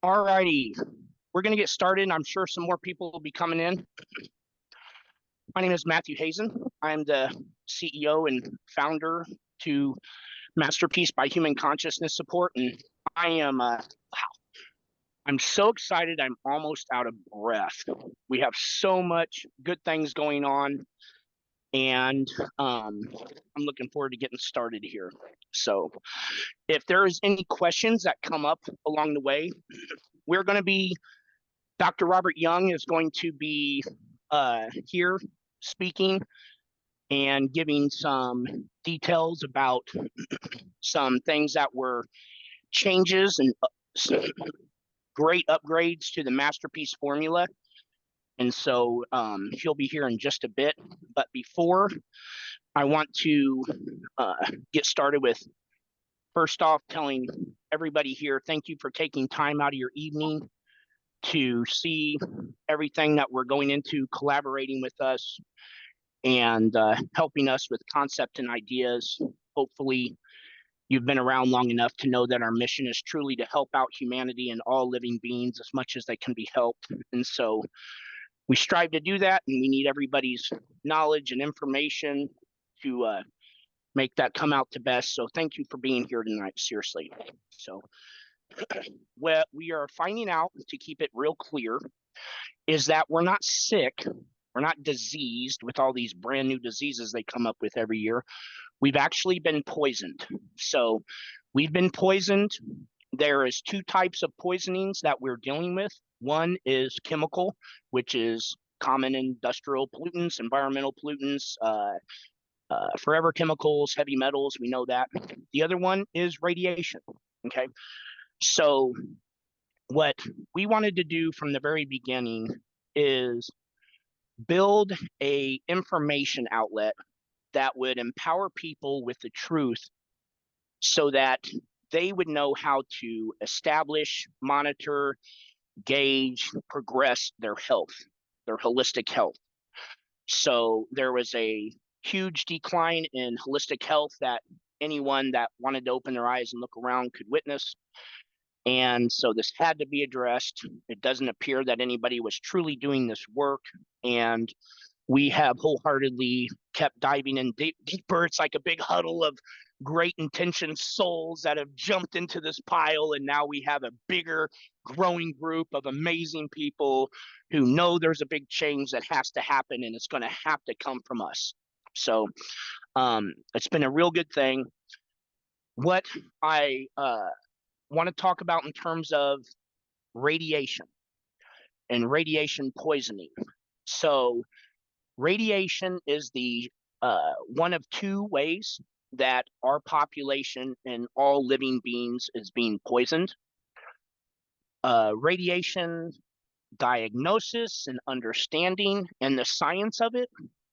All righty, we're going to get started. I'm sure some more people will be coming in. My name is Matthew Hazen. I'm the CEO and founder to MasterPeace by Human Consciousness Support, and I am I'm so excited. I'm almost out of breath. We have so much good things going on, and I'm looking forward to getting started here. So, if there is any questions that come up along the way, we're going to be Dr. Robert Young is going to be here speaking and giving some details about some things that were changes and great upgrades to the MasterPeace formula. And so he'll be here in just a bit. But before, I want to get started with, first off, telling everybody here, thank you for taking time out of your evening to see everything that we're going into, collaborating with us and helping us with concept and ideas. Hopefully you've been around long enough to know that our mission is truly to help out humanity and all living beings as much as they can be helped. And so we strive to do that, and we need everybody's knowledge and information to make that come out the best. So thank you for being here tonight, seriously. So what we are finding out, to keep it real clear, is that we're not sick, we're not diseased with all these brand new diseases they come up with every year. We've actually been poisoned. So we've been poisoned. There is two types of poisonings that we're dealing with. One is chemical, which is common industrial pollutants, environmental pollutants, forever chemicals, heavy metals, we know that. The other one is radiation, okay? So what we wanted to do from the very beginning is build a information outlet that would empower people with the truth so that they would know how to establish, monitor, gauge, progress their health, their holistic health. So there was a huge decline in holistic health that anyone that wanted to open their eyes and look around could witness. And so this had to be addressed. It doesn't appear that anybody was truly doing this work. And we have wholeheartedly kept diving in deeper. It's like a big huddle of great intentioned souls that have jumped into this pile. And now we have a bigger growing group of amazing people who know there's a big change that has to happen, and it's going to have to come from us. So it's been a real good thing. What I want to talk about in terms of radiation and radiation poisoning. So radiation is the one of two ways that our population and all living beings is being poisoned. Radiation diagnosis and understanding and the science of it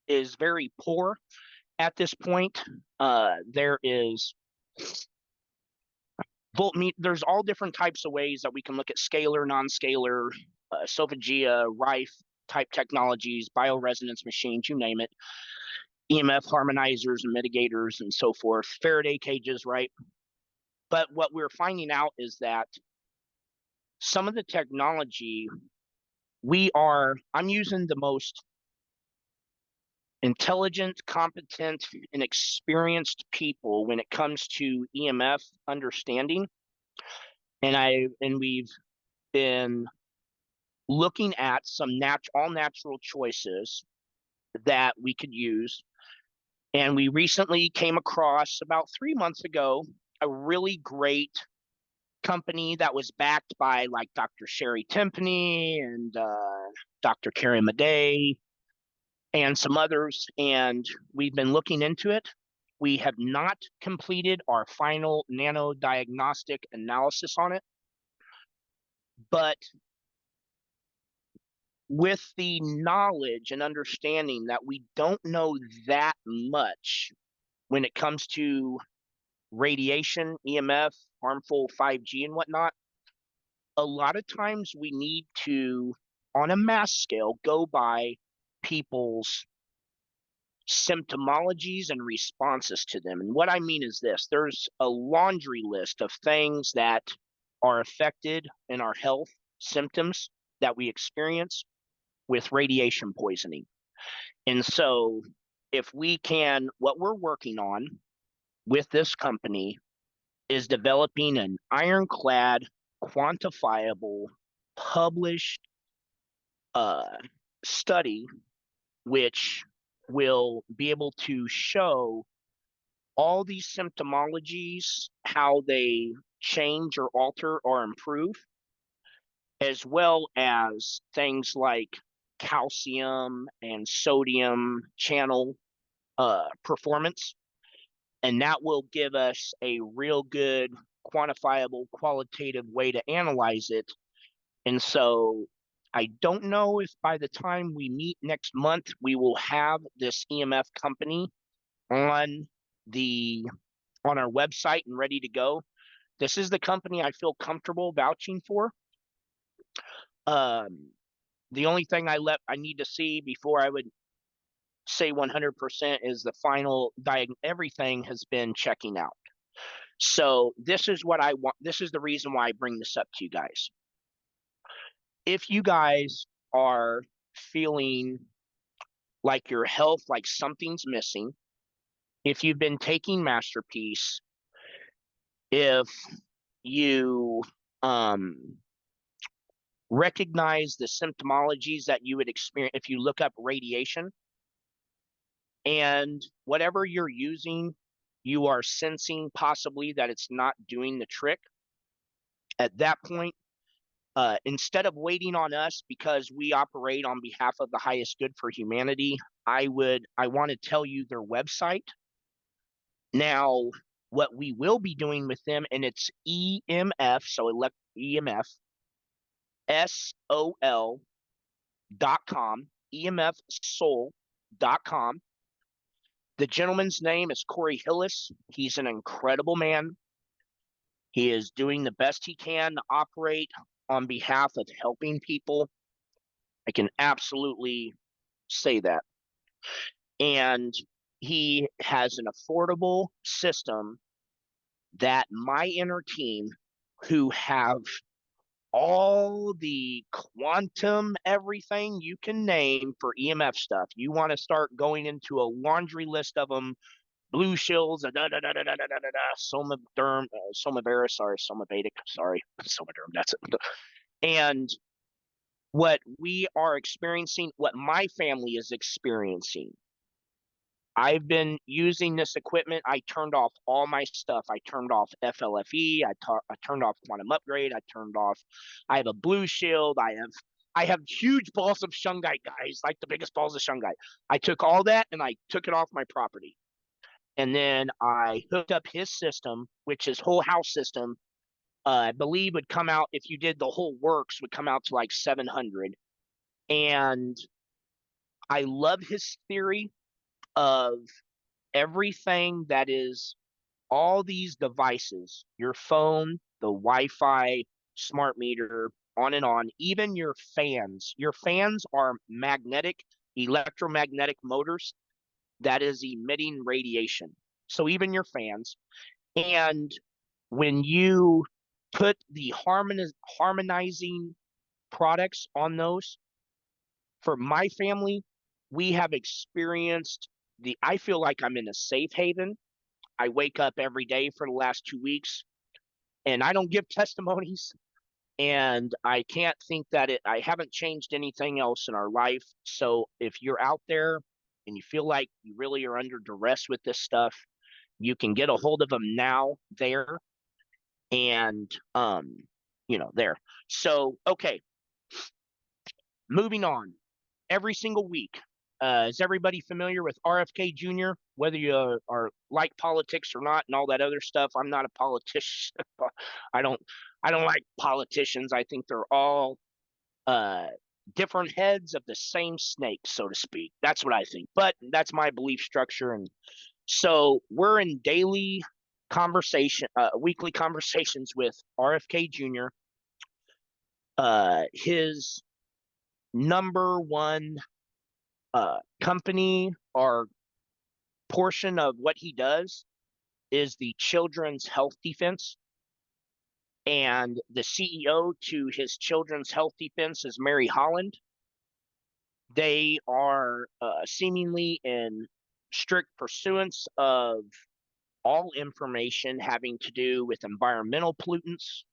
is very poor at this point. There is there's all different types of ways that we can look at scalar, non-scalar, esophagia, Rife type technologies, bioresonance machines, you name it, EMF harmonizers and mitigators and so forth, Faraday cages, right? But what we're finding out is that some of the technology I'm using the most intelligent, competent, and experienced people when it comes to EMF understanding. And we've been looking at some all natural choices that we could use. And we recently came across, about 3 months ago, a really great company that was backed by like Dr. Sherry Timpany and Dr. Carrie Madej and some others. And we've been looking into it. We have not completed our final nano diagnostic analysis on it, but with the knowledge and understanding that we don't know that much when it comes to radiation, EMF, harmful 5G and whatnot, a lot of times we need to, on a mass scale, go by people's symptomologies and responses to them. And what I mean is this: there's a laundry list of things that are affected in our health symptoms that we experience with radiation poisoning. And so if we can, what we're working on with this company is developing an ironclad, quantifiable, published study which will be able to show all these symptomologies, how they change or alter or improve, as well as things like calcium and sodium channel performance. And that will give us a real good quantifiable, qualitative way to analyze it. And so I don't know if by the time we meet next month, we will have this EMF company on the on our website and ready to go. This is the company I feel comfortable vouching for. The only thing I need to see before I would say 100% is the final everything has been checking out. So this is what I want. This is the reason why I bring this up to you guys. If you guys are feeling like your health, like something's missing, if you've been taking MasterPeace, if you recognize the symptomologies that you would experience if you look up radiation, and whatever you're using, you are sensing possibly that it's not doing the trick, at that point, instead of waiting on us because we operate on behalf of the highest good for humanity, I want to tell you their website. Now, what we will be doing with them, and it's EMF, so EMF, SOL.com, EMFSOL.com. The gentleman's name is Corey Hillis. He's an incredible man. He is doing the best he can to operate on behalf of helping people. I can absolutely say that. And he has an affordable system that my inner team, who have all the quantum everything you can name for EMF stuff. You want to start going into a laundry list of them: blue shills, somaderm, somavera, somavedic, somaderm, that's it. And what we are experiencing, what my family is experiencing, I've been using this equipment. I turned off all my stuff. I turned off FLFE. I turned off Quantum Upgrade. I have a blue shield. I have huge balls of shungite, guys, like the biggest balls of shungite. I took all that and I took it off my property. And then I hooked up his system, which is whole house system. I believe would come out, if you did the whole works, would come out to like 700. And I love his theory of everything that is all these devices, your phone, the Wi-Fi, smart meter, on and on, even your fans. Your fans are electromagnetic motors that is emitting radiation. So even your fans. And when you put the harmonizing products on those, for my family, we have experienced I feel like I'm in a safe haven. I wake up every day for the last 2 weeks and I don't give testimonies, and I can't think that I haven't changed anything else in our life. So if you're out there and you feel like you really are under duress with this stuff, you can get a hold of them now there. And, there. So, okay, moving on. Every single week, is everybody familiar with RFK Jr., whether you are like politics or not and all that other stuff? I'm not a politician. I don't like politicians. I think they're all different heads of the same snake, so to speak. That's what I think. But that's my belief structure. And so we're in weekly conversations with RFK Jr. His number one company or portion of what he does is the Children's Health Defense. And the CEO to his Children's Health Defense is Mary Holland. They are seemingly in strict pursuance of all information having to do with environmental pollutants,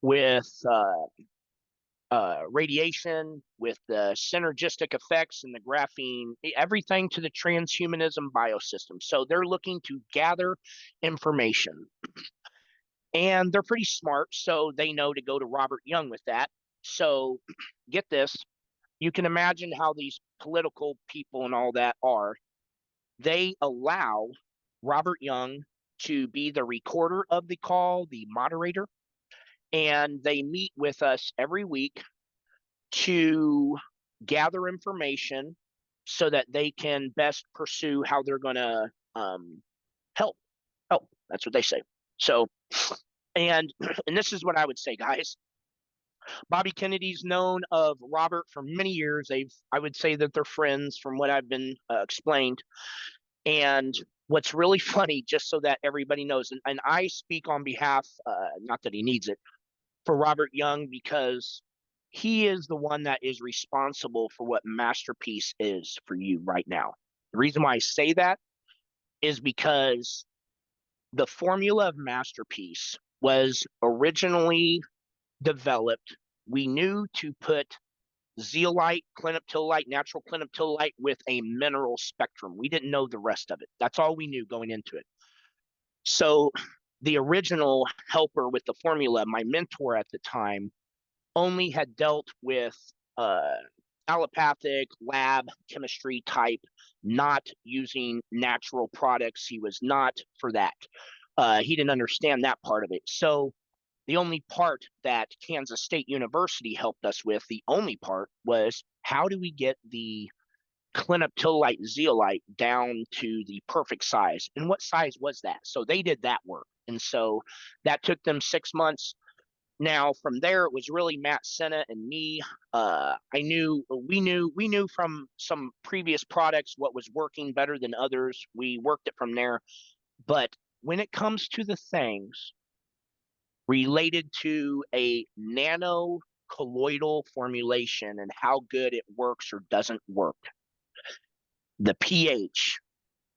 with radiation, with the synergistic effects and the graphene, everything to the transhumanism biosystem. So they're looking to gather information. And they're pretty smart, so they know to go to Robert Young with that. So get this, you can imagine how these political people and all that are. They allow Robert Young to be the recorder of the call, the moderator, and they meet with us every week to gather information so that they can best pursue how they're going to help. Help. That's what they say. So, and and this is what I would say, guys. Bobby Kennedy's known of Robert for many years. I would say that they're friends from what I've been explained. And what's really funny, just so that everybody knows, and I speak on behalf, not that he needs it, for Robert Young because he is the one that is responsible for what MasterPeace is for you right now. The reason why I say that is because the formula of MasterPeace was originally developed. We knew to put zeolite, clinoptilolite, natural clinoptilolite with a mineral spectrum. We didn't know the rest of it. That's all we knew going into it. So the original helper with the formula, my mentor at the time, only had dealt with allopathic lab chemistry type, not using natural products. He was not for that. He didn't understand that part of it. So the only part that Kansas State University helped us with, the only part was how do we get the clinoptilolite zeolite down to the perfect size? And what size was that? So they did that work. And so that took them 6 months. Now from there, it was really Matt Senna and me. We knew from some previous products what was working better than others. We worked it from there. But when it comes to the things related to a nano colloidal formulation and how good it works or doesn't work, the pH,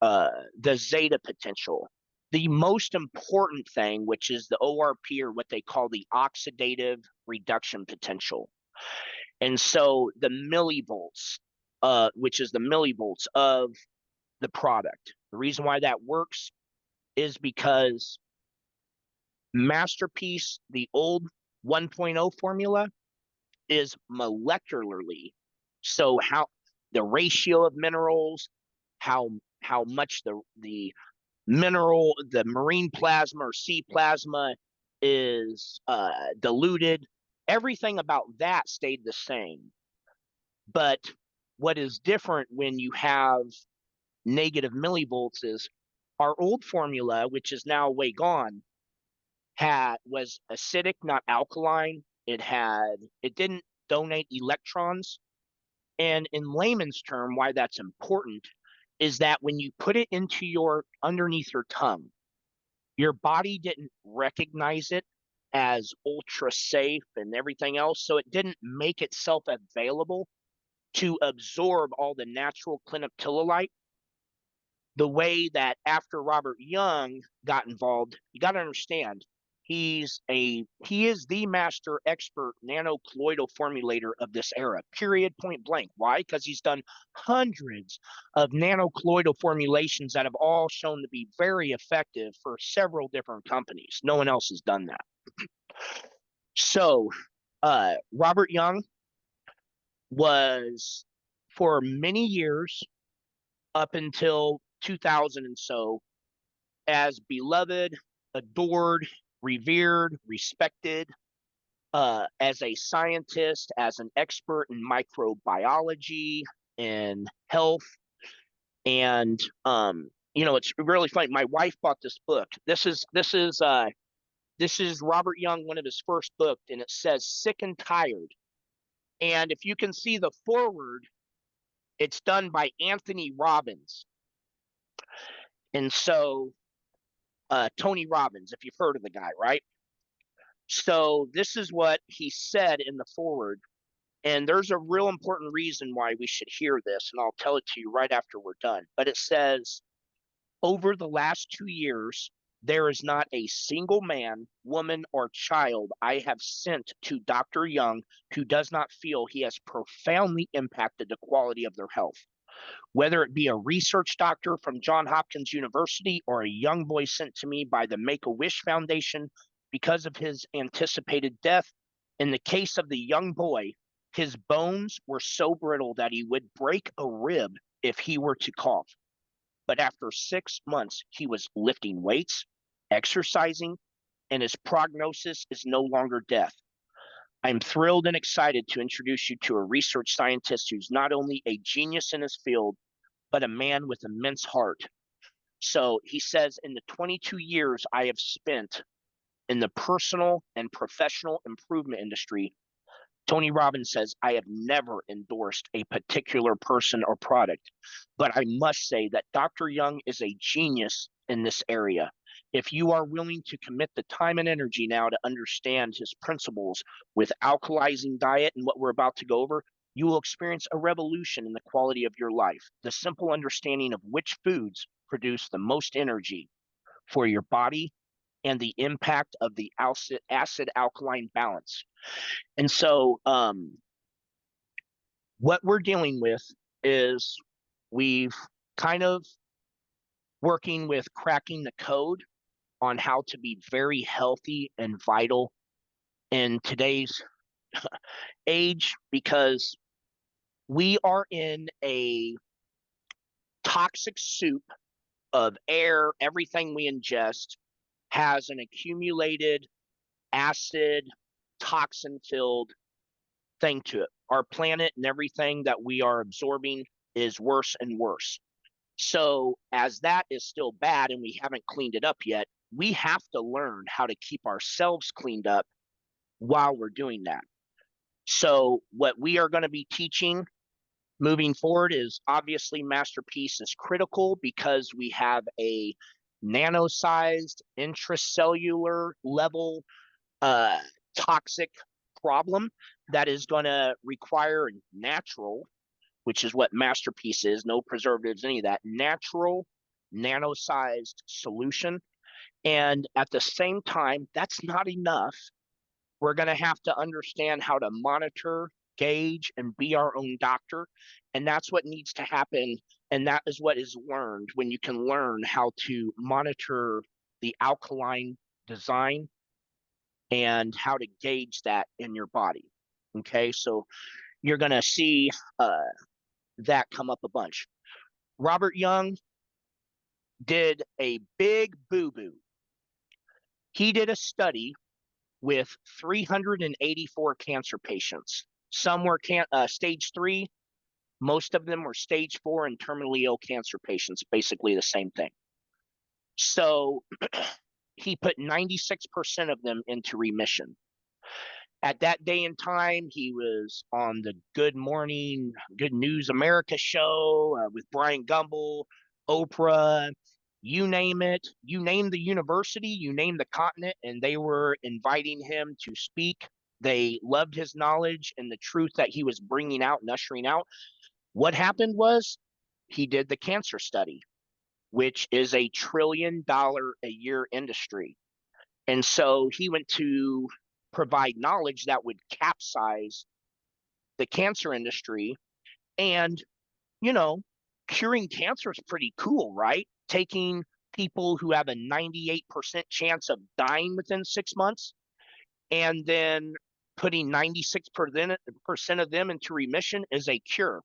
the zeta potential, the most important thing, which is the ORP or what they call the oxidative reduction potential. And so the millivolts, which is the millivolts of the product. The reason why that works is because MasterPeace, the old 1.0 formula, is molecularly. So how the ratio of minerals, how much the mineral, the marine plasma or sea plasma is diluted. Everything about that stayed the same. But what is different when you have negative millivolts is our old formula, which is now way gone, was acidic, not alkaline. It didn't donate electrons. And in layman's term, why that's important is that when you put it into underneath your tongue, your body didn't recognize it as ultra safe and everything else. So it didn't make itself available to absorb all the natural clinoptilolite the way that after Robert Young got involved. You got to understand, he is the master expert nanocolloidal formulator of this era, period, point blank. Why? Because he's done hundreds of nanocolloidal formulations that have all shown to be very effective for several different companies. No one else has done that. So Robert Young was, for many years, up until 2000 and so, as beloved, adored, revered, respected as a scientist, as an expert in microbiology and health. And it's really funny. My wife bought this book. This is Robert Young, one of his first books, and it says "Sick and Tired." And if you can see the forward, it's done by Anthony Robbins. And so Tony Robbins, if you've heard of the guy, right? So this is what he said in the forward. And there's a real important reason why we should hear this. And I'll tell it to you right after we're done. But it says, over the last 2 years, there is not a single man, woman, or child I have sent to Dr. Young who does not feel he has profoundly impacted the quality of their health. Whether it be a research doctor from Johns Hopkins University or a young boy sent to me by the Make-A-Wish Foundation because of his anticipated death, in the case of the young boy, his bones were so brittle that he would break a rib if he were to cough. But after 6 months, he was lifting weights, exercising, and his prognosis is no longer death. I'm thrilled and excited to introduce you to a research scientist who's not only a genius in his field, but a man with immense heart. So he says, in the 22 years I have spent in the personal and professional improvement industry, Tony Robbins says, I have never endorsed a particular person or product, but I must say that Dr. Young is a genius in this area. If you are willing to commit the time and energy now to understand his principles with alkalizing diet and what we're about to go over, you will experience a revolution in the quality of your life. The simple understanding of which foods produce the most energy for your body and the impact of the acid alkaline balance. And so what we're dealing with is we've kind of working with cracking the code on how to be very healthy and vital in today's age, because we are in a toxic soup of air. Everything we ingest has an accumulated acid, toxin filled thing to it. Our planet and everything that we are absorbing is worse and worse. So, as that is still bad and we haven't cleaned it up yet, we have to learn how to keep ourselves cleaned up while we're doing that. So, what we are going to be teaching moving forward is obviously MasterPeace is critical because we have a nano-sized intracellular level uh, toxic problem that is going to require natural, which is what MasterPeace is, no preservatives, any of that, natural nano-sized solution. And at the same time, that's not enough. We're going to have to understand how to monitor, gauge, and be our own doctor. And that's what needs to happen. And that is what is learned when you can learn how to monitor the alkaline design and how to gauge that in your body. Okay, so you're going to see that come up a bunch. Robert Young did a big boo-boo. He did a study with 384 cancer patients. Some were stage 3. Most of them were stage 4 and terminally ill cancer patients, basically the same thing. So he put 96% of them into remission. At that day and time, he was on the Good Morning, Good News America show with Brian Gumbel, Oprah, you name it. You name the university, you name the continent, and they were inviting him to speak. They loved his knowledge and the truth that he was bringing out and ushering out. What happened was he did the cancer study, which is a $1 trillion a year industry. And so he went to provide knowledge that would capsize the cancer industry. And, you know, curing cancer is pretty cool, right? Taking people who have a 98% chance of dying within 6 months and then putting 96% of them into remission is a cure.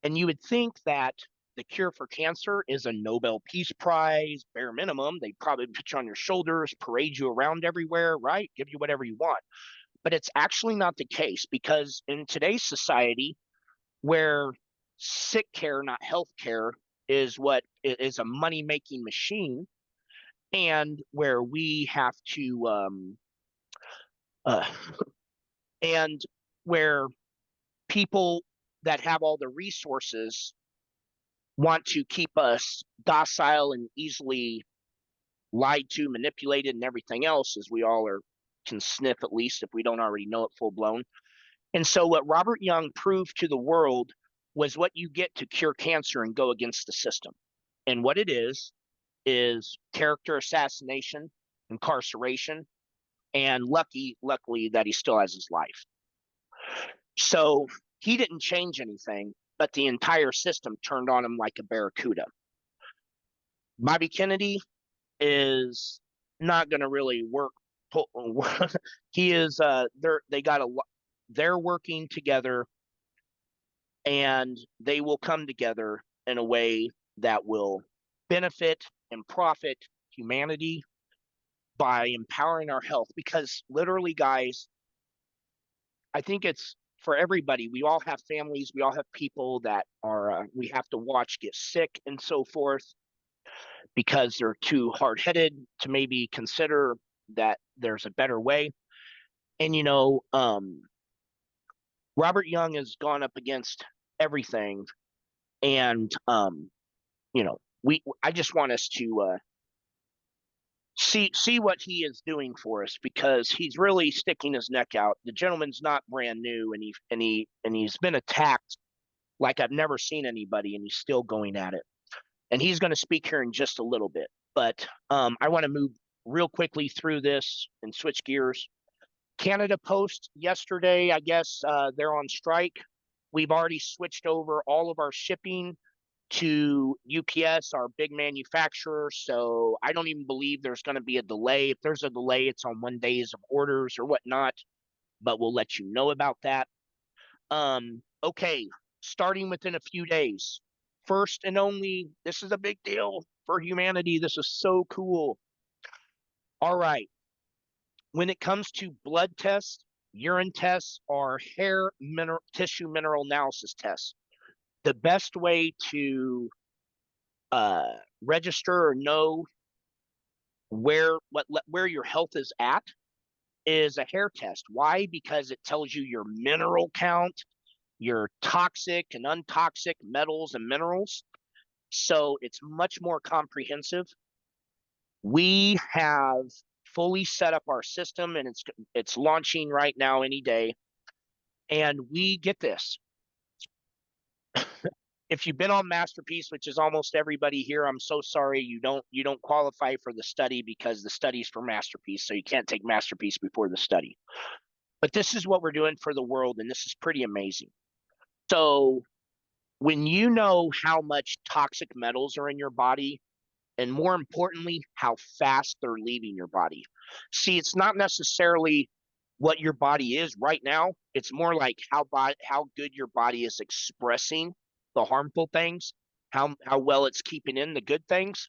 And you would think that the cure for cancer is a Nobel Peace Prize, bare minimum. They probably put you on your shoulders, parade you around everywhere, right? Give you whatever you want. But it's actually not the case, because in today's society, where sick care, not health care, is what is a money-making machine, and where we have to, and where people that have all the resources want to keep us docile and easily lied to, manipulated, and everything else, as we all are can sniff, at least if we don't already know it full blown. And so what Robert Young proved to the world was what you get to cure cancer and go against the system. And what it is character assassination, incarceration, and luckily that he still has his life. So he didn't change anything, but the entire system turned on him like a barracuda. Bobby Kennedy is not going to really work. He is. They're working together, and they will come together in a way that will benefit and profit humanity by empowering our health. Because literally, guys, I think it's for everybody. We all have families. We all have people that are we have to watch get sick and so forth because they're too hard-headed to maybe consider that there's a better way. And Robert Young has gone up against everything, and I just want us to see what he is doing for us, because he's really sticking his neck out. The gentleman's not brand new, and he's been attacked like I've never seen anybody, and he's still going at it. And he's going to speak here in just a little bit, but I want to move real quickly through this and switch gears. Canada Post yesterday, I guess they're on strike. We've already switched over all of our shipping to UPS, our big manufacturer. So I don't even believe there's going to be a delay. If there's a delay, it's on 1 days of orders or whatnot, but we'll let you know about that. Okay, starting within a few days. First and only, this is a big deal for humanity. This is so cool. All right. When it comes to blood tests, urine tests, or hair tissue mineral analysis tests, the best way to register or know where your health is at is a hair test. Why? Because it tells you your mineral count, your toxic and untoxic metals and minerals. So it's much more comprehensive. We have fully set up our system, and it's launching right now any day. And we get this. If you've been on MasterPeace, which is almost everybody here, I'm so sorry you don't qualify for the study, because the study's for MasterPeace, so you can't take MasterPeace before the study. But this is what we're doing for the world, and this is pretty amazing. So when you know how much toxic metals are in your body, and more importantly, how fast they're leaving your body. See, it's not necessarily what your body is right now. It's more like how good your body is expressing the harmful things, how well it's keeping in the good things.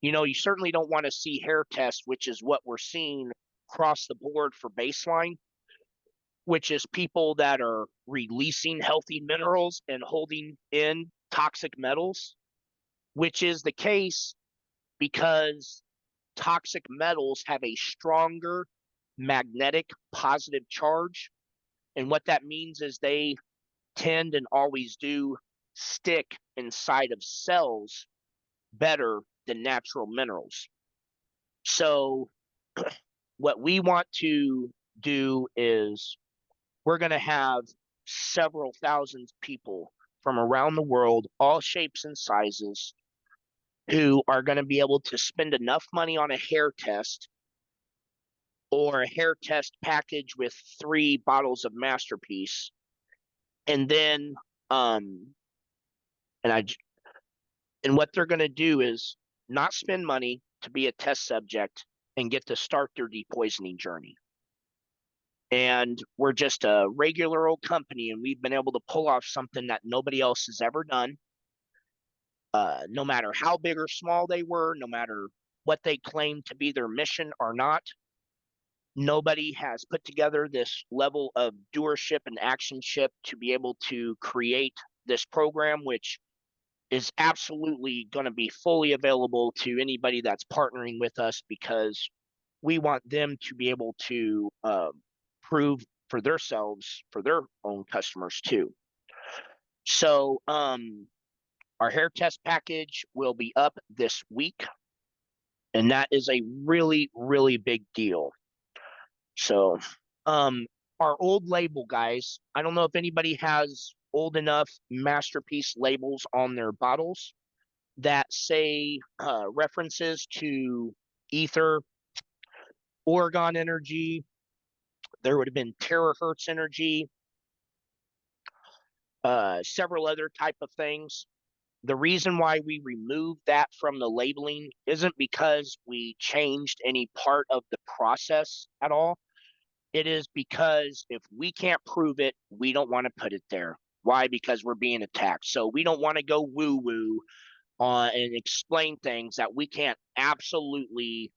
You certainly don't want to see hair tests, which is what we're seeing across the board for baseline, which is people that are releasing healthy minerals and holding in toxic metals, which is the case because toxic metals have a stronger magnetic positive charge. And what that means is they tend and always do stick inside of cells better than natural minerals. So what we want to do is we're going to have several thousand people from around the world, all shapes and sizes, who are going to be able to spend enough money on a hair test or a hair test package with 3 bottles of MasterPeace, and then and what they're going to do is not spend money to be a test subject and get to start their depoisoning journey. And we're just a regular old company, and we've been able to pull off something that nobody else has ever done. No matter how big or small they were, no matter what they claimed to be their mission or not, nobody has put together this level of doership and actionship to be able to create this program, which is absolutely going to be fully available to anybody that's partnering with us, because we want them to be able to prove for themselves, for their own customers too. So our hair test package will be up this week, and that is a really, really big deal. So, um, our old label, guys, I don't know if anybody has old enough MasterPeace labels on their bottles that say references to ether, Oregon energy. There would have been terahertz energy, several other type of things. The reason why we removed that from the labeling isn't because we changed any part of the process at all. It is because if we can't prove it, we don't want to put it there. Why? Because we're being attacked. So we don't want to go woo woo and explain things that we can't absolutely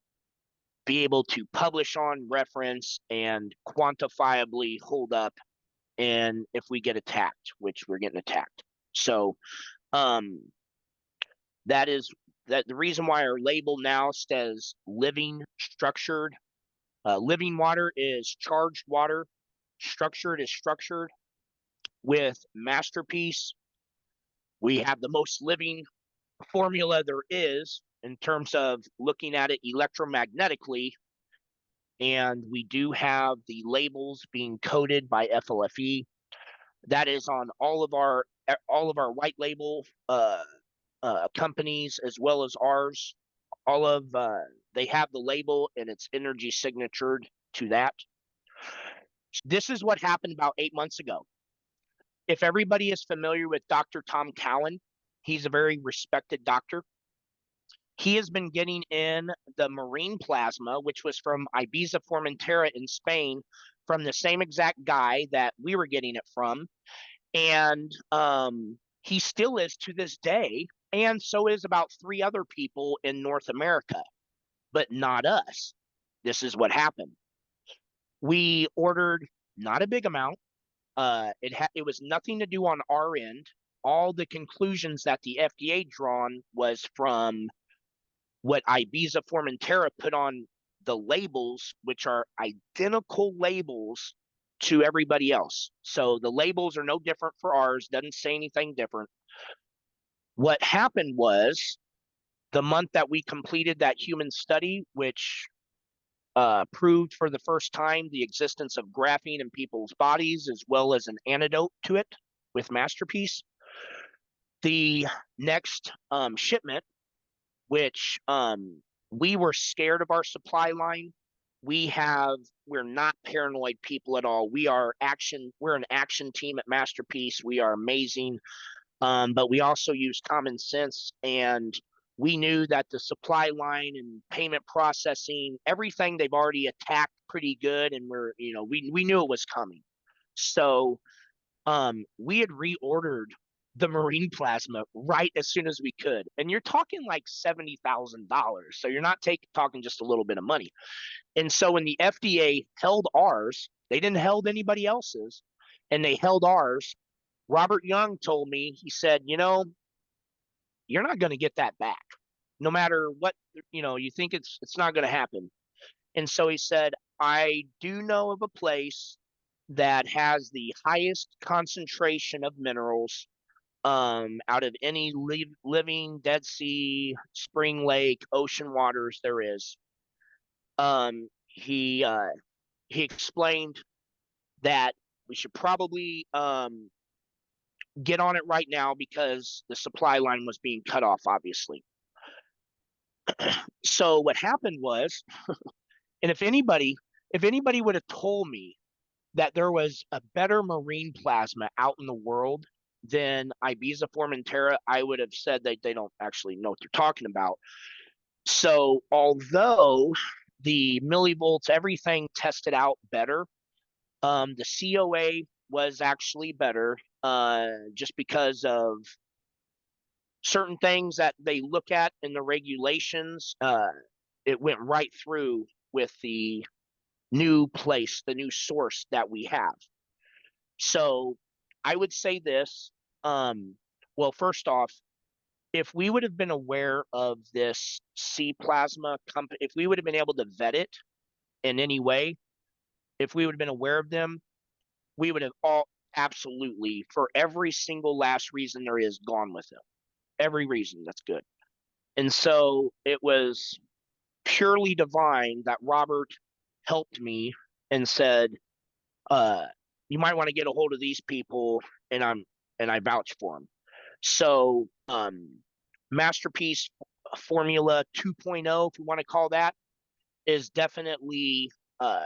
be able to publish on, reference, and quantifiably hold up. And if we get attacked, which we're getting attacked. So um, that is that the reason why our label now says living structured. Living water is charged water. Structured is structured. With MasterPeace, we have the most living formula there is in terms of looking at it electromagnetically. And we do have the labels being coded by FLFE. That is on all of our white label companies as well as ours. All of they have the label and it's energy signatured to that. This is what happened about 8 months ago. If everybody is familiar with Dr. Tom Cowan, he's a very respected doctor. He has been getting in the marine plasma, which was from Ibiza Formentera in Spain, from the same exact guy that we were getting it from. And he still is to this day. And so is about 3 other people in North America, but not us. This is what happened. We ordered not a big amount. It was nothing to do on our end. All the conclusions that the FDA drawn was from what Ibiza Formentera put on the labels, which are identical labels to everybody else. So the labels are no different for ours, doesn't say anything different. What happened was the month that we completed that human study, which proved for the first time the existence of graphene in people's bodies as well as an antidote to it with MasterPeace. The next shipment, which we were scared of our supply line. We're not paranoid people at all. We're an action team at MasterPeace. We are amazing. But we also use common sense, and we knew that the supply line and payment processing, everything they've already attacked pretty good, and we knew it was coming. So we had reordered the marine plasma right as soon as we could, and you're talking like $70,000. So you're not talking just a little bit of money. And so when the FDA held ours, they didn't held anybody else's, and they held ours. Robert Young told me, he said, you're not going to get that back. No matter what, you think it's not going to happen. And so he said, I do know of a place that has the highest concentration of minerals out of any living Dead Sea, spring lake, ocean waters there is. He explained that we should probably get on it right now because the supply line was being cut off, obviously. So what happened was, and if anybody would have told me that there was a better marine plasma out in the world than Ibiza Formentera, I would have said that they don't actually know what they're talking about. So although the millivolts, everything tested out better, the COA was actually better just because of certain things that they look at in the regulations. It went right through with the new place, the new source that we have. So I would say this. Well, first off, if we would have been aware of this C plasma company, if we would have been able to vet it in any way, if we would have been aware of them, we would have all absolutely, for every single last reason there is, gone with them. Every reason that's good. And so it was purely divine that Robert helped me and said, you might want to get a hold of these people, and I vouch for them. So MasterPeace Formula 2.0, if you want to call that, is definitely uh,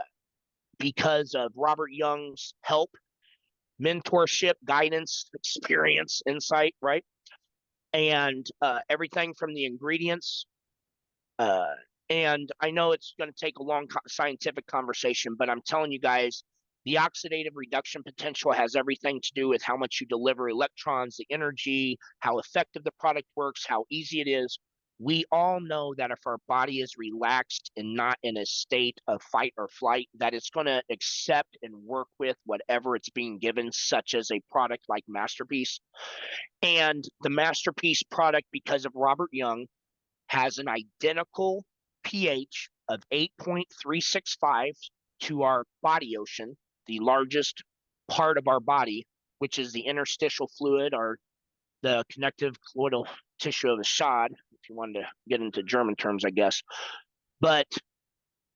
because of Robert Young's help, mentorship, guidance, experience, insight, right? And everything from the ingredients. Uh, and I know it's going to take a long scientific conversation, but I'm telling you guys, the oxidative reduction potential has everything to do with how much you deliver electrons, the energy, how effective the product works, how easy it is. We all know that if our body is relaxed and not in a state of fight or flight, that it's going to accept and work with whatever it's being given, such as a product like MasterPeace. And the MasterPeace product, because of Robert Young, has an identical pH of 8.365 to our body ocean, the largest part of our body, which is the interstitial fluid or the connective colloidal tissue of the shod, if you wanted to get into German terms, I guess. But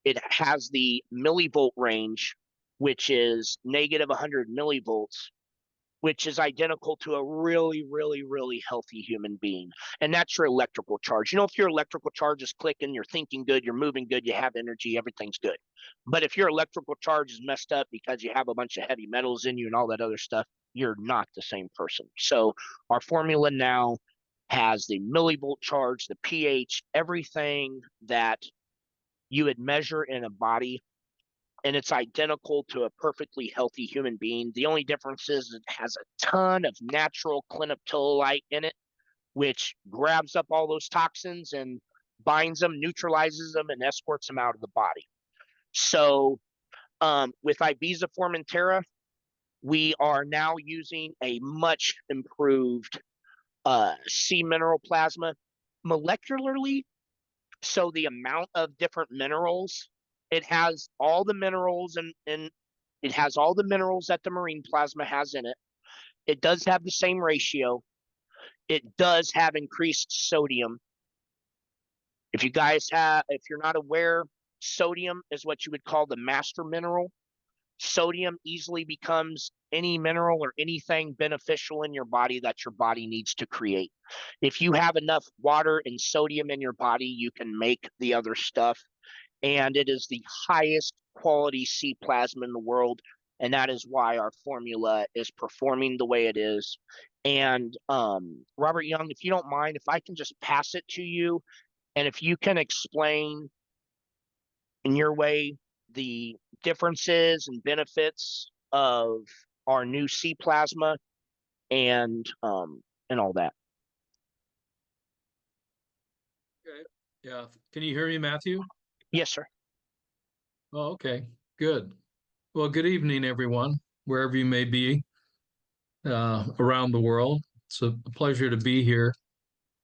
it has the millivolt range, which is negative 100 millivolts, which is identical to a really, really, really healthy human being. And that's your electrical charge. You know, if your electrical charge is clicking, you're thinking good, you're moving good, you have energy, everything's good. But if your electrical charge is messed up because you have a bunch of heavy metals in you and all that other stuff, you're not the same person. So our formula now has the millivolt charge, the pH, everything that you would measure in a body, and it's identical to a perfectly healthy human being. The only difference is it has a ton of natural clinoptilolite in it, which grabs up all those toxins and binds them, neutralizes them, and escorts them out of the body. So with Ibiza Formentera, we are now using a much improved sea mineral plasma molecularly. So the amount of different minerals, it has all the minerals and it has all the minerals that the marine plasma has in it. It does have the same ratio. It does have increased sodium. If you're not aware, sodium is what you would call the master mineral. Sodium easily becomes any mineral or anything beneficial in your body that your body needs to create. If you have enough water and sodium in your body, you can make the other stuff. And it is the highest quality sea plasma in the world. And that is why our formula is performing the way it is. And Robert Young, if you don't mind, if I can just pass it to you, and if you can explain in your way the differences and benefits of our new sea plasma and all that. Okay. Yeah. Can you hear me, Matthew? Yes, sir. Oh, okay. Good. Well, good evening, everyone, wherever you may be around the world. It's a pleasure to be here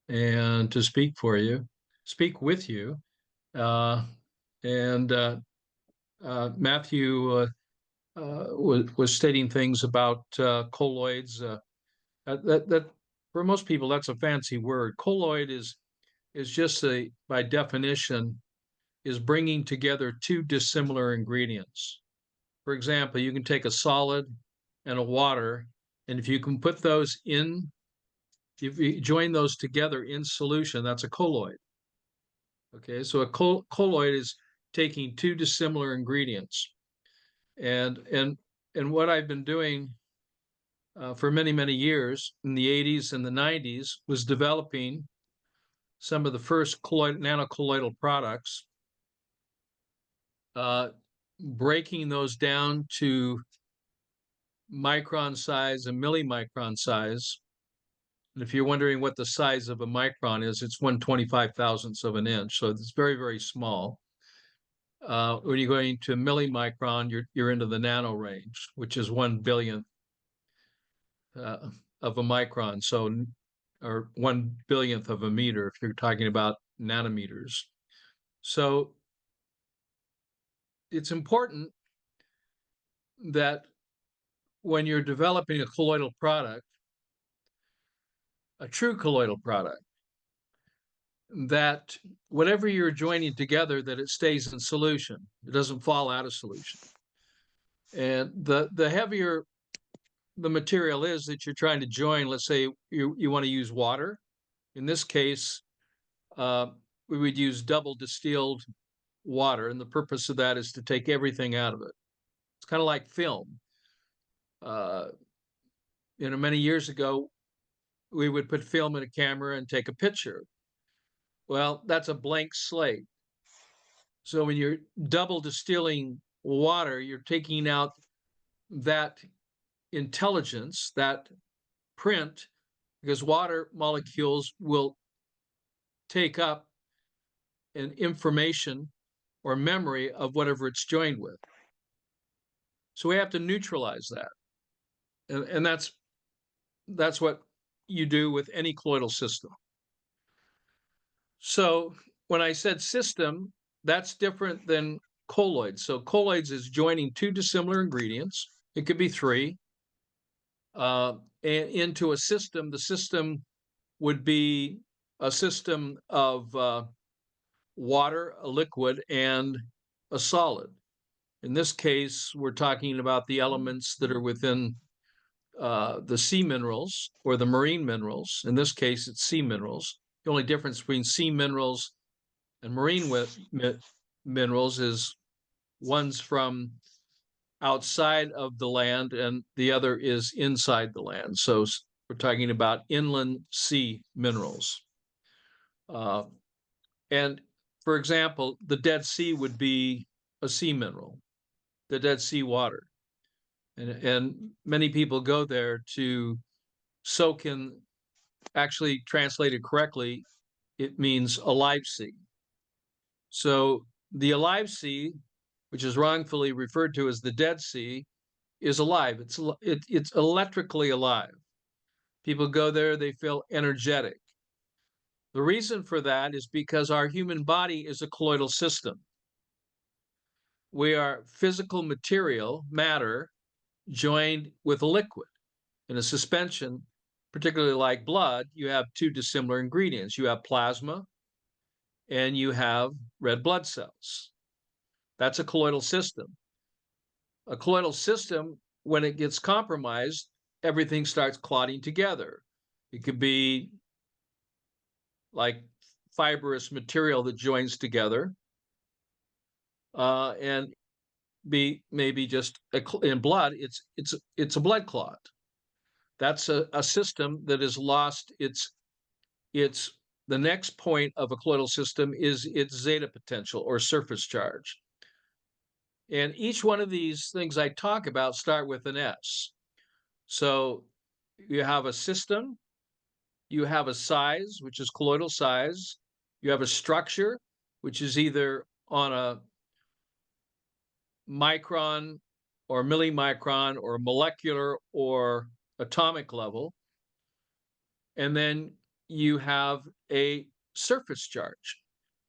and to speak with you. Uh, and Matthew was stating things about colloids. That for most people, that's a fancy word. Colloid is just by definition, is bringing together two dissimilar ingredients. For example, you can take a solid and a water, and if you can put those in, if you join those together in solution, that's a colloid. Okay, so a colloid is taking two dissimilar ingredients, and what I've been doing for many years in the 80s and the 90s was developing some of the first nanocolloidal products, breaking those down to micron size and millimicron size. And if you're wondering what the size of a micron is, it's 1/25,000th of an inch. So it's very, very small. When you're going to millimicron, you're into the nano range, which is 1/1000th of a micron. So, or 1/1000th of a meter, if you're talking about nanometers. So it's important that when you're developing a colloidal product, a true colloidal product, that whatever you're joining together, that it stays in solution. It doesn't fall out of solution. And the heavier the material is that you're trying to join, let's say you want to use water. In this case, we would use double distilled water, and the purpose of that is to take everything out of it. It's kind of like film. Uh, Many years ago, we would put film in a camera and take a picture. Well, that's a blank slate. So when you're double distilling water, you're taking out that intelligence, that print, because water molecules will take up an information or memory of whatever it's joined with. So we have to neutralize that. And that's what you do with any colloidal system. So when I said system, that's different than colloids. So colloids is joining two dissimilar ingredients. It could be three. And into a system. The system would be a system of water, a liquid, and a solid. In this case, we're talking about the elements that are within the sea minerals or the marine minerals. In this case, it's sea minerals. The only difference between sea minerals and marine minerals is one's from outside of the land and the other is inside the land. So we're talking about inland sea minerals. And for example, the Dead Sea would be a sea mineral, the Dead Sea water. And many people go there to soak in, actually translated correctly, it means alive sea. So the alive sea, which is wrongfully referred to as the Dead Sea, is alive. It's electrically alive. People go there, they feel energetic. The reason for that is because our human body is a colloidal system. We are physical material, matter, joined with a liquid. In a suspension, particularly like blood, you have two dissimilar ingredients. You have plasma and you have red blood cells. That's a colloidal system. A colloidal system, when it gets compromised, everything starts clotting together. It could be like fibrous material that joins together, and be maybe just in blood. It's a blood clot. That's a system that has lost its the next point of a colloidal system is its zeta potential or surface charge. And each one of these things I talk about start with an S. So you have a system, you have a size, which is colloidal size, you have a structure, which is either on a micron or millimicron or molecular or atomic level. And then you have a surface charge.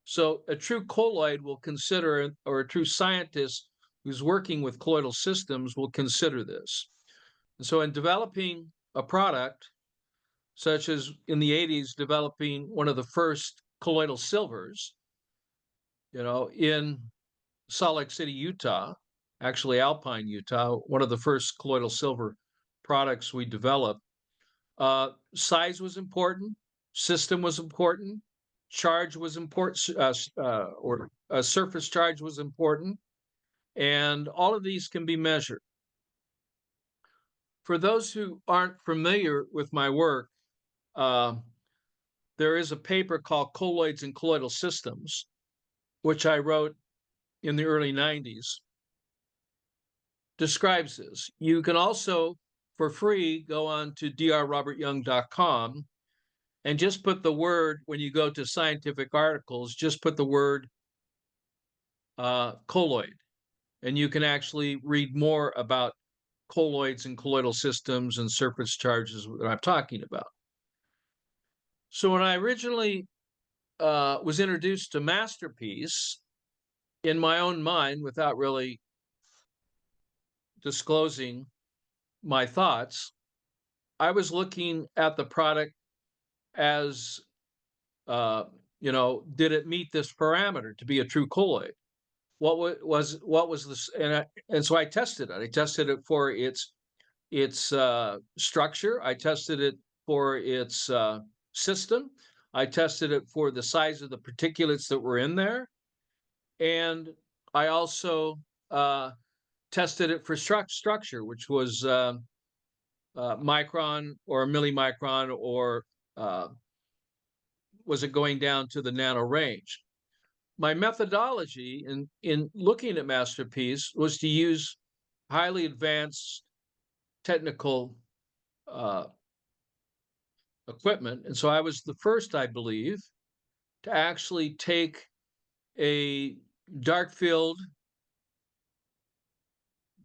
So a true colloid will consider, or a true scientist who's working with colloidal systems will consider this. And so in developing a product, such as in the 80s, developing one of the first colloidal silvers, in Salt Lake City, Utah, actually Alpine, Utah, one of the first colloidal silver products we developed. Size was important, system was important, charge was important, or surface charge was important, and all of these can be measured. For those who aren't familiar with my work, there is a paper called Colloids and Colloidal Systems, which I wrote in the early 90s, describes this. You can also, for free, go on to drrobertyoung.com and just put the word, when you go to scientific articles, just put the word colloid, and you can actually read more about colloids and colloidal systems and surface charges that I'm talking about. So when I originally was introduced to MasterPeace, in my own mind, without really disclosing my thoughts, I was looking at the product as, did it meet this parameter to be a true colloid? what was this, and so I tested it. I tested it for its structure. I tested it for its system. I tested it for the size of the particulates that were in there, and I also tested it for structure, which was micron or millimicron, or uh, was it going down to the nano range? My methodology in looking at MasterPeace was to use highly advanced technical uh, equipment. And so I was the first, I believe, to actually take a dark field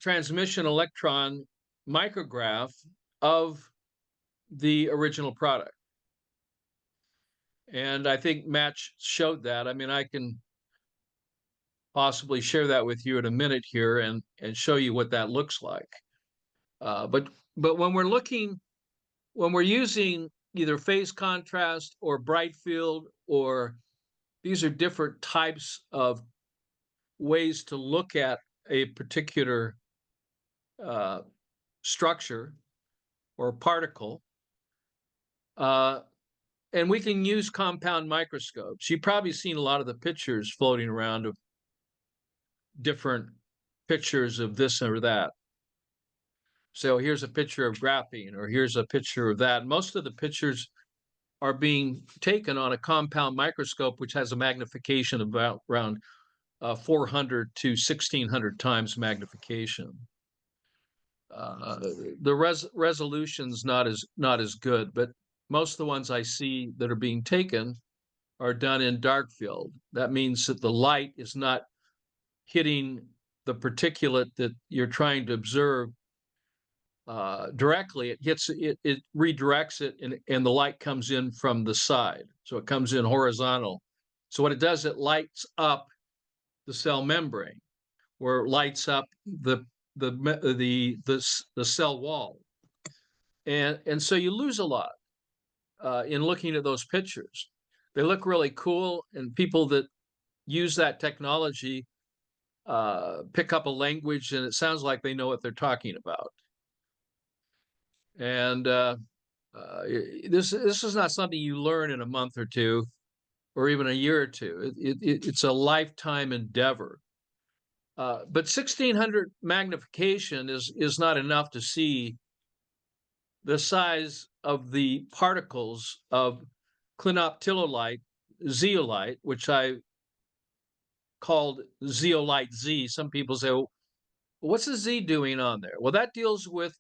transmission electron micrograph of the original product. And I think Matt showed that. I mean, I can possibly share that with you in a minute here and show you what that looks like. But when we're using either phase contrast or bright field, or these are different types of ways to look at a particular structure or particle, and we can use compound microscopes. You've probably seen a lot of the pictures floating around of different pictures of this or that. So here's a picture of graphene, or here's a picture of that. Most of the pictures are being taken on a compound microscope, which has a magnification of about around 400 to 1600 times magnification. The resolution's not as good, but most of the ones I see that are being taken are done in dark field. That means that the light is not hitting the particulate that you're trying to observe directly. It redirects it, and the light comes in from the side. So it comes in horizontal. So what it does, it lights up the cell membrane, or it lights up the cell wall. And so you lose a lot in looking at those pictures. They look really cool, and people that use that technology pick up a language, and it sounds like they know what they're talking about. And this is not something you learn in a month or two, or even a year or two. It's a lifetime endeavor. But 1600 magnification is not enough to see the size of the particles of clinoptilolite, zeolite, which I called zeolite Z. Some people say, well, what's the Z doing on there? Well, that deals with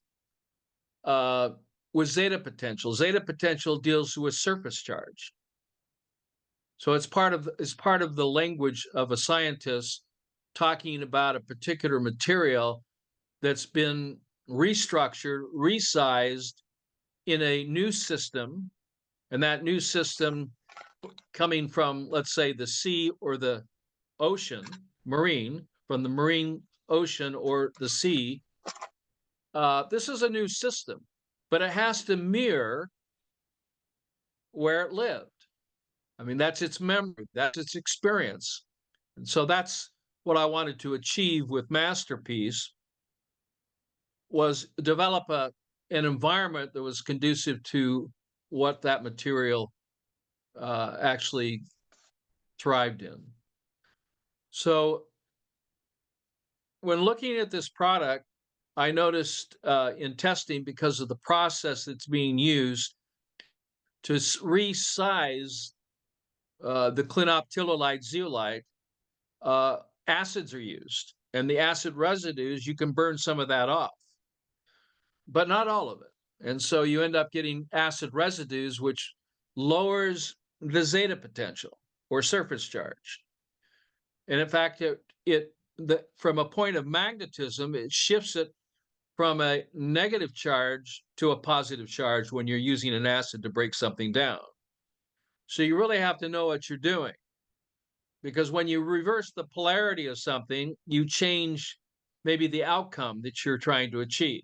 zeta potential. Zeta potential deals with surface charge. So it's part of the language of a scientist talking about a particular material that's been restructured, resized in a new system, and that new system coming from, let's say, the sea or the ocean, marine, from the marine ocean or the sea. This is a new system, but it has to mirror where it lived. I mean, that's its memory, that's its experience. And so that's what I wanted to achieve with MasterPeace, was develop an environment that was conducive to what that material actually thrived in. So when looking at this product, I noticed in testing, because of the process that's being used to resize the clinoptilolite zeolite, acids are used, and the acid residues, you can burn some of that off, but not all of it. And so you end up getting acid residues, which lowers the zeta potential or surface charge. And in fact, from a point of magnetism, it shifts it from a negative charge to a positive charge when you're using an acid to break something down. So you really have to know what you're doing, because when you reverse the polarity of something, you change maybe the outcome that you're trying to achieve.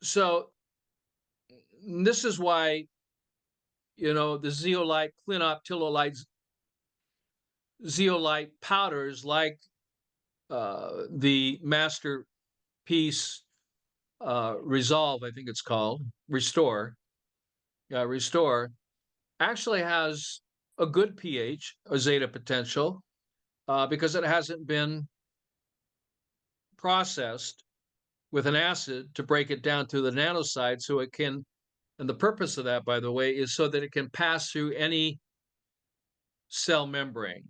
So this is why, the zeolite, clinoptilolite zeolite powders like the MasterPeace Resolve, I think it's called, Restore. Restore actually has a good pH, a zeta potential, because it hasn't been processed with an acid to break it down to the nanoside so it can, and the purpose of that, by the way, is so that it can pass through any cell membrane.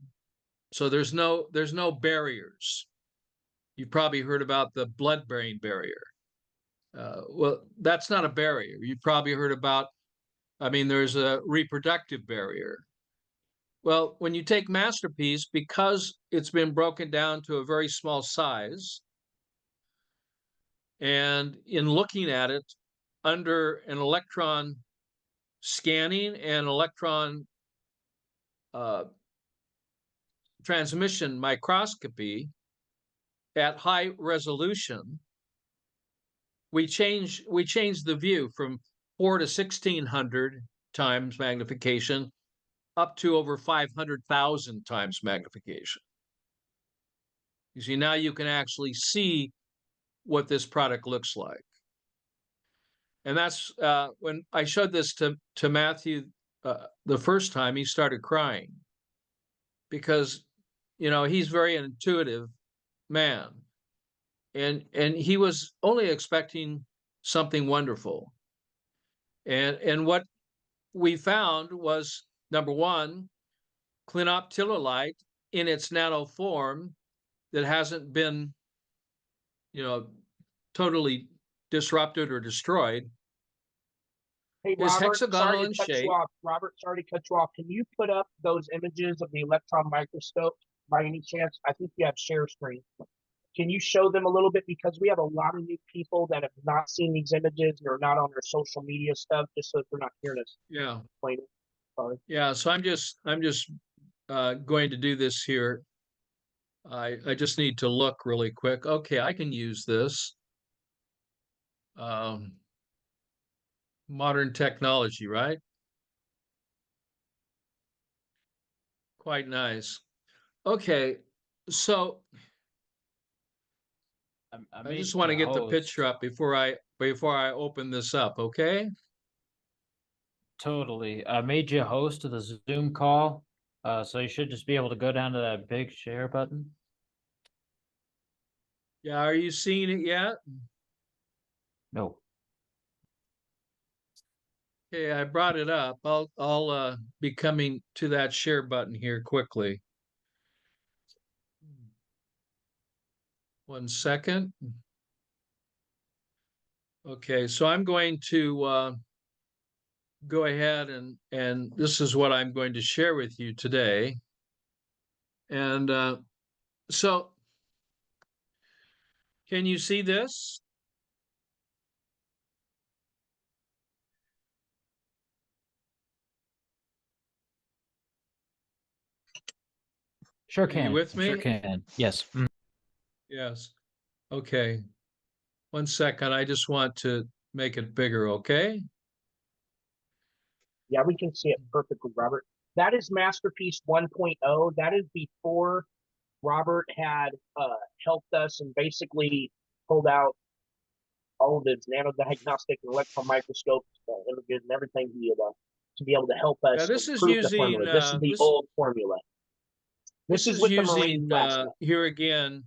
So there's no barriers. You've probably heard about the blood-brain barrier. Well, that's not a barrier. You've probably heard about, I mean, there's a reproductive barrier. Well, when you take MasterPeace, because it's been broken down to a very small size, and in looking at it under an electron scanning and electron transmission microscopy at high resolution, we change the view from 4 to 1600 times magnification up to over 500,000 times magnification. You see, now you can actually see what this product looks like. And that's when I showed this to Matthew the first time, he started crying because, you know, he's very intuitive man. And he was only expecting something wonderful. And what we found was, number one, clinoptilolite in its nano form that hasn't been, you know, totally disrupted or destroyed, Hey, is Robert, hexagonal sorry in to cut you shape. off. Robert, sorry to cut you off. Can you put up those images of the electron microscope by any chance? I think you have share screen. Can you show them a little bit? Because we have a lot of new people that have not seen these images or not on their social media stuff, just so they're not hearing us Yeah. explain it. Sorry. Yeah. So I'm just going to do this here. I just need to look really quick. Okay, I can use this. Modern technology, right? Quite nice. Okay, so I just want to get the picture up before I open this up, okay? Totally. I made you a host of the Zoom call, so you should just be able to go down to that big share button. Yeah, are you seeing it yet? No. Okay, I brought it up. I'll be coming to that share button here quickly. 1 second. Okay, so I'm going to go ahead and this is what I'm going to share with you today. And so can you see this? Sure Are you can. with me? Sure can. Yes. Yes. Okay. 1 second. I just want to make it bigger, okay? Yeah, we can see it perfectly, Robert. That is MasterPeace 1.0. That is before Robert had helped us and basically pulled out all of his nanodiagnostic and electron microscope images and everything to be able to help us This is improve the using formula. This is the old formula. This is with the marine plasma. here again,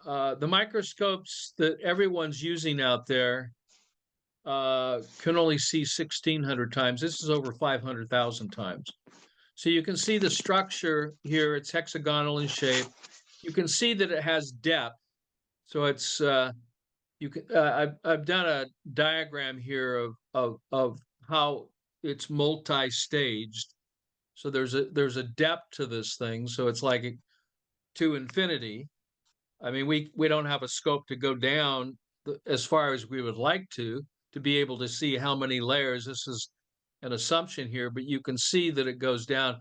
the microscopes that everyone's using out there can only see 1,600 times. This is over 500,000 times. So you can see the structure here. It's hexagonal in shape. You can see that it has depth. So it's you can. I've done a diagram here of how it's multi-staged. So there's a depth to this thing. So it's like to infinity. I mean, we don't have a scope to go down as far as we would like to be able to see how many layers. This is an assumption here, but you can see that it goes down.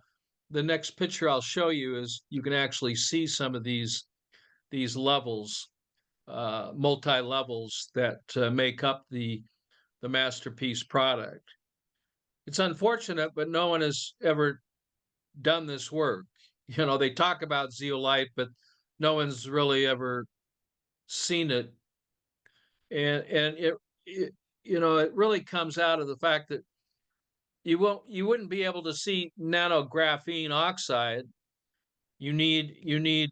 The next picture I'll show you is you can actually see some of these levels, multi-levels that make up the MasterPeace product. It's unfortunate, but no one has ever done this work. they talk about zeolite, but no one's really ever seen it. And it it really comes out of the fact that you wouldn't be able to see nanographene oxide. You need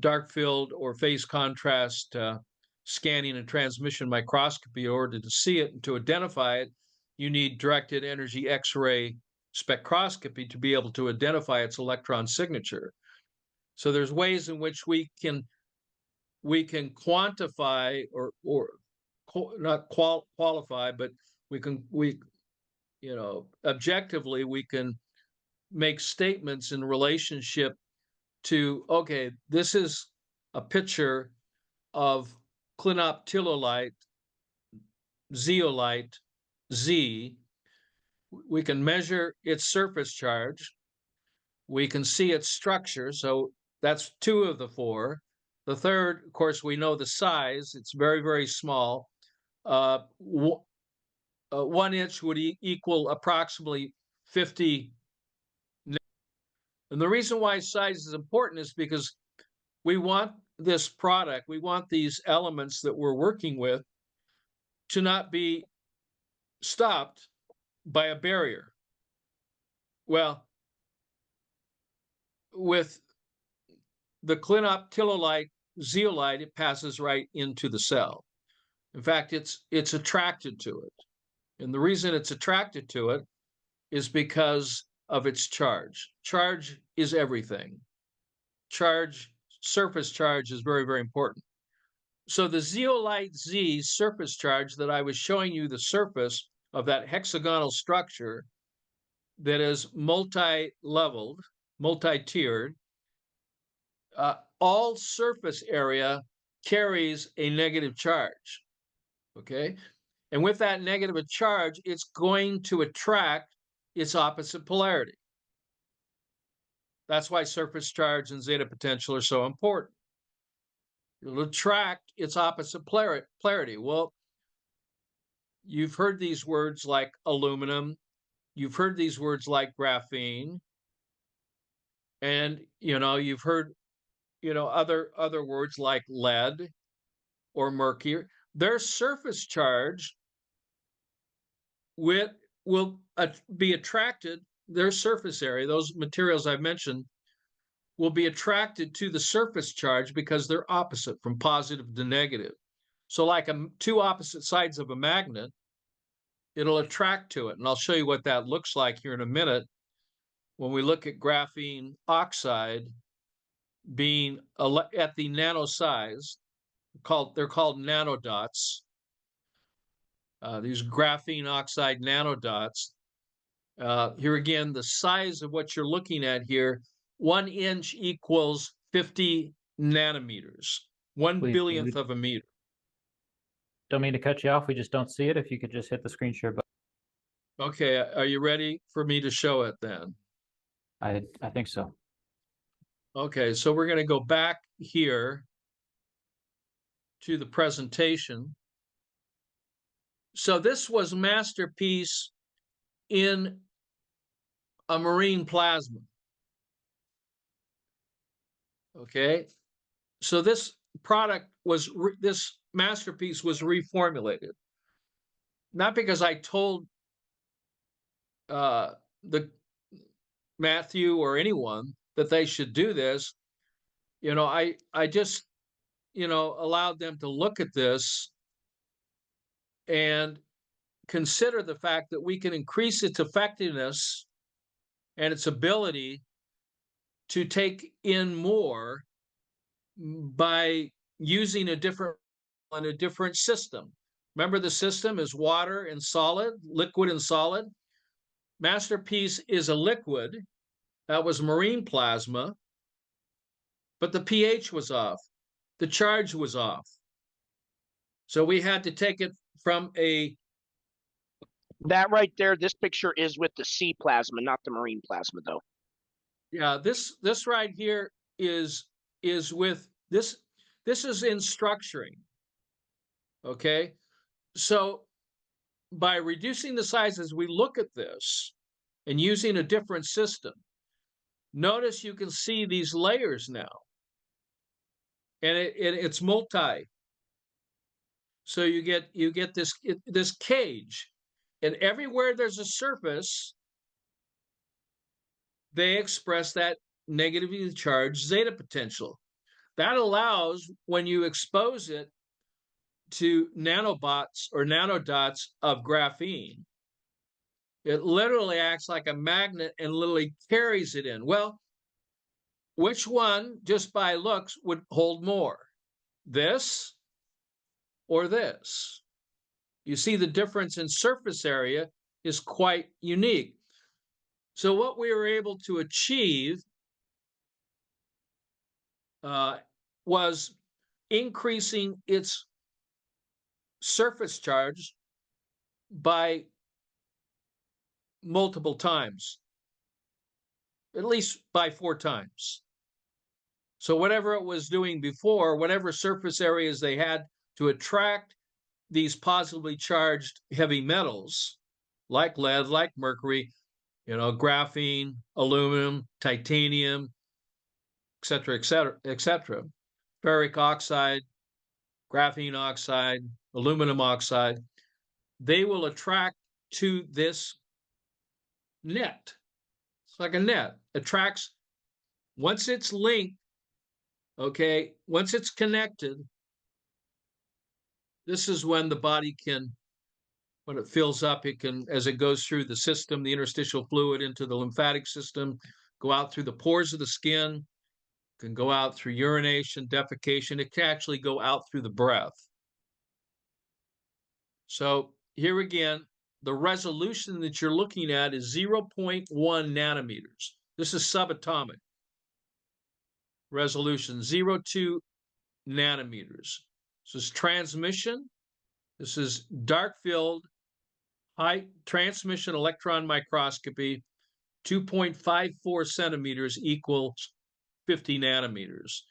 dark field or phase contrast scanning and transmission microscopy in order to see it and to identify it. You need directed energy X-ray spectroscopy to be able to identify its electron signature. So there's ways in which we can quantify or not qualify, but objectively we can make statements in relationship to, okay, this is a picture of clinoptilolite, zeolite, Z. We can measure its surface charge. We can see its structure. So that's 2 of the 4. The third, of course, we know the size. It's very, very small. 1 inch would equal approximately 50. And the reason why size is important is because we want this product, we want these elements that we're working with to not be stopped by a barrier. Well, with the clinoptilolite zeolite, it passes right into the cell. In fact, it's attracted to it. And the reason it's attracted to it is because of its charge. Charge is everything. Surface charge is very, very important. So the zeolite Z surface charge that I was showing you, the surface of that hexagonal structure that is multi-leveled, multi-tiered, all surface area carries a negative charge, okay? And with that negative charge, it's going to attract its opposite polarity. That's why surface charge and zeta potential are so important. It'll attract its opposite polarity. Well, you've heard these words like aluminum. You've heard these words like graphene. And, you've heard, other words like lead or mercury. Their surface charge will be attracted, their surface area, those materials I've mentioned, will be attracted to the surface charge because they're opposite, from positive to negative. So like 2 opposite sides of a magnet, it'll attract to it. And I'll show you what that looks like here in a minute when we look at graphene oxide being at the nano size. They're called nanodots. These graphene oxide nanodots. Here again, the size of what you're looking at here, 1 inch equals 50 nanometers, 1 billionth of a meter. Don't mean to cut you off. We just don't see it. If you could just hit the screen share button. Okay, are you ready for me to show it then? I think so. Okay, so we're going to go back here to the presentation. So this was MasterPeace in a marine plasma. Okay, so this product was, this MasterPeace was reformulated. Not because I told Matthew or anyone that they should do this. I just, allowed them to look at this and consider the fact that we can increase its effectiveness and its ability to take in more by using a different system. Remember, the system is water and solid, liquid and solid. MasterPeace is a liquid. That was marine plasma, but the pH was off. The charge was off. So we had to take it from that right there, this picture is with the sea plasma, not the marine plasma, though. Yeah, this right here is with this. This is in structuring. Okay, so by reducing the size as we look at this and using a different system, Notice you can see these layers now, and it's multi. So you get this cage, and everywhere there's a surface, they express that negatively charged zeta potential. That allows, when you expose it to nanobots or nanodots of graphene, it literally acts like a magnet and literally carries it in. Well, which one, just by looks, would hold more? This or this? You see, the difference in surface area is quite unique. So what we were able to achieve was increasing its surface charge by multiple times, at least by 4 times. So whatever it was doing before, whatever surface areas they had to attract these positively charged heavy metals, like lead, like mercury, graphene, aluminum, titanium, et cetera, et cetera, et cetera, ferric oxide, graphene oxide, aluminum oxide, they will attract to this net. It's like a net. Attracts, once it's linked, okay, once it's connected, this is when the body can, when it fills up, it can, as it goes through the system, the interstitial fluid into the lymphatic system, go out through the pores of the skin, can go out through urination, defecation. It can actually go out through the breath. So here again, the resolution that you're looking at is 0.1 nanometers. This is subatomic resolution, 0.2 nanometers. This is transmission. This is dark field, high transmission electron microscopy. 2.54 centimeters equals 50 nanometers.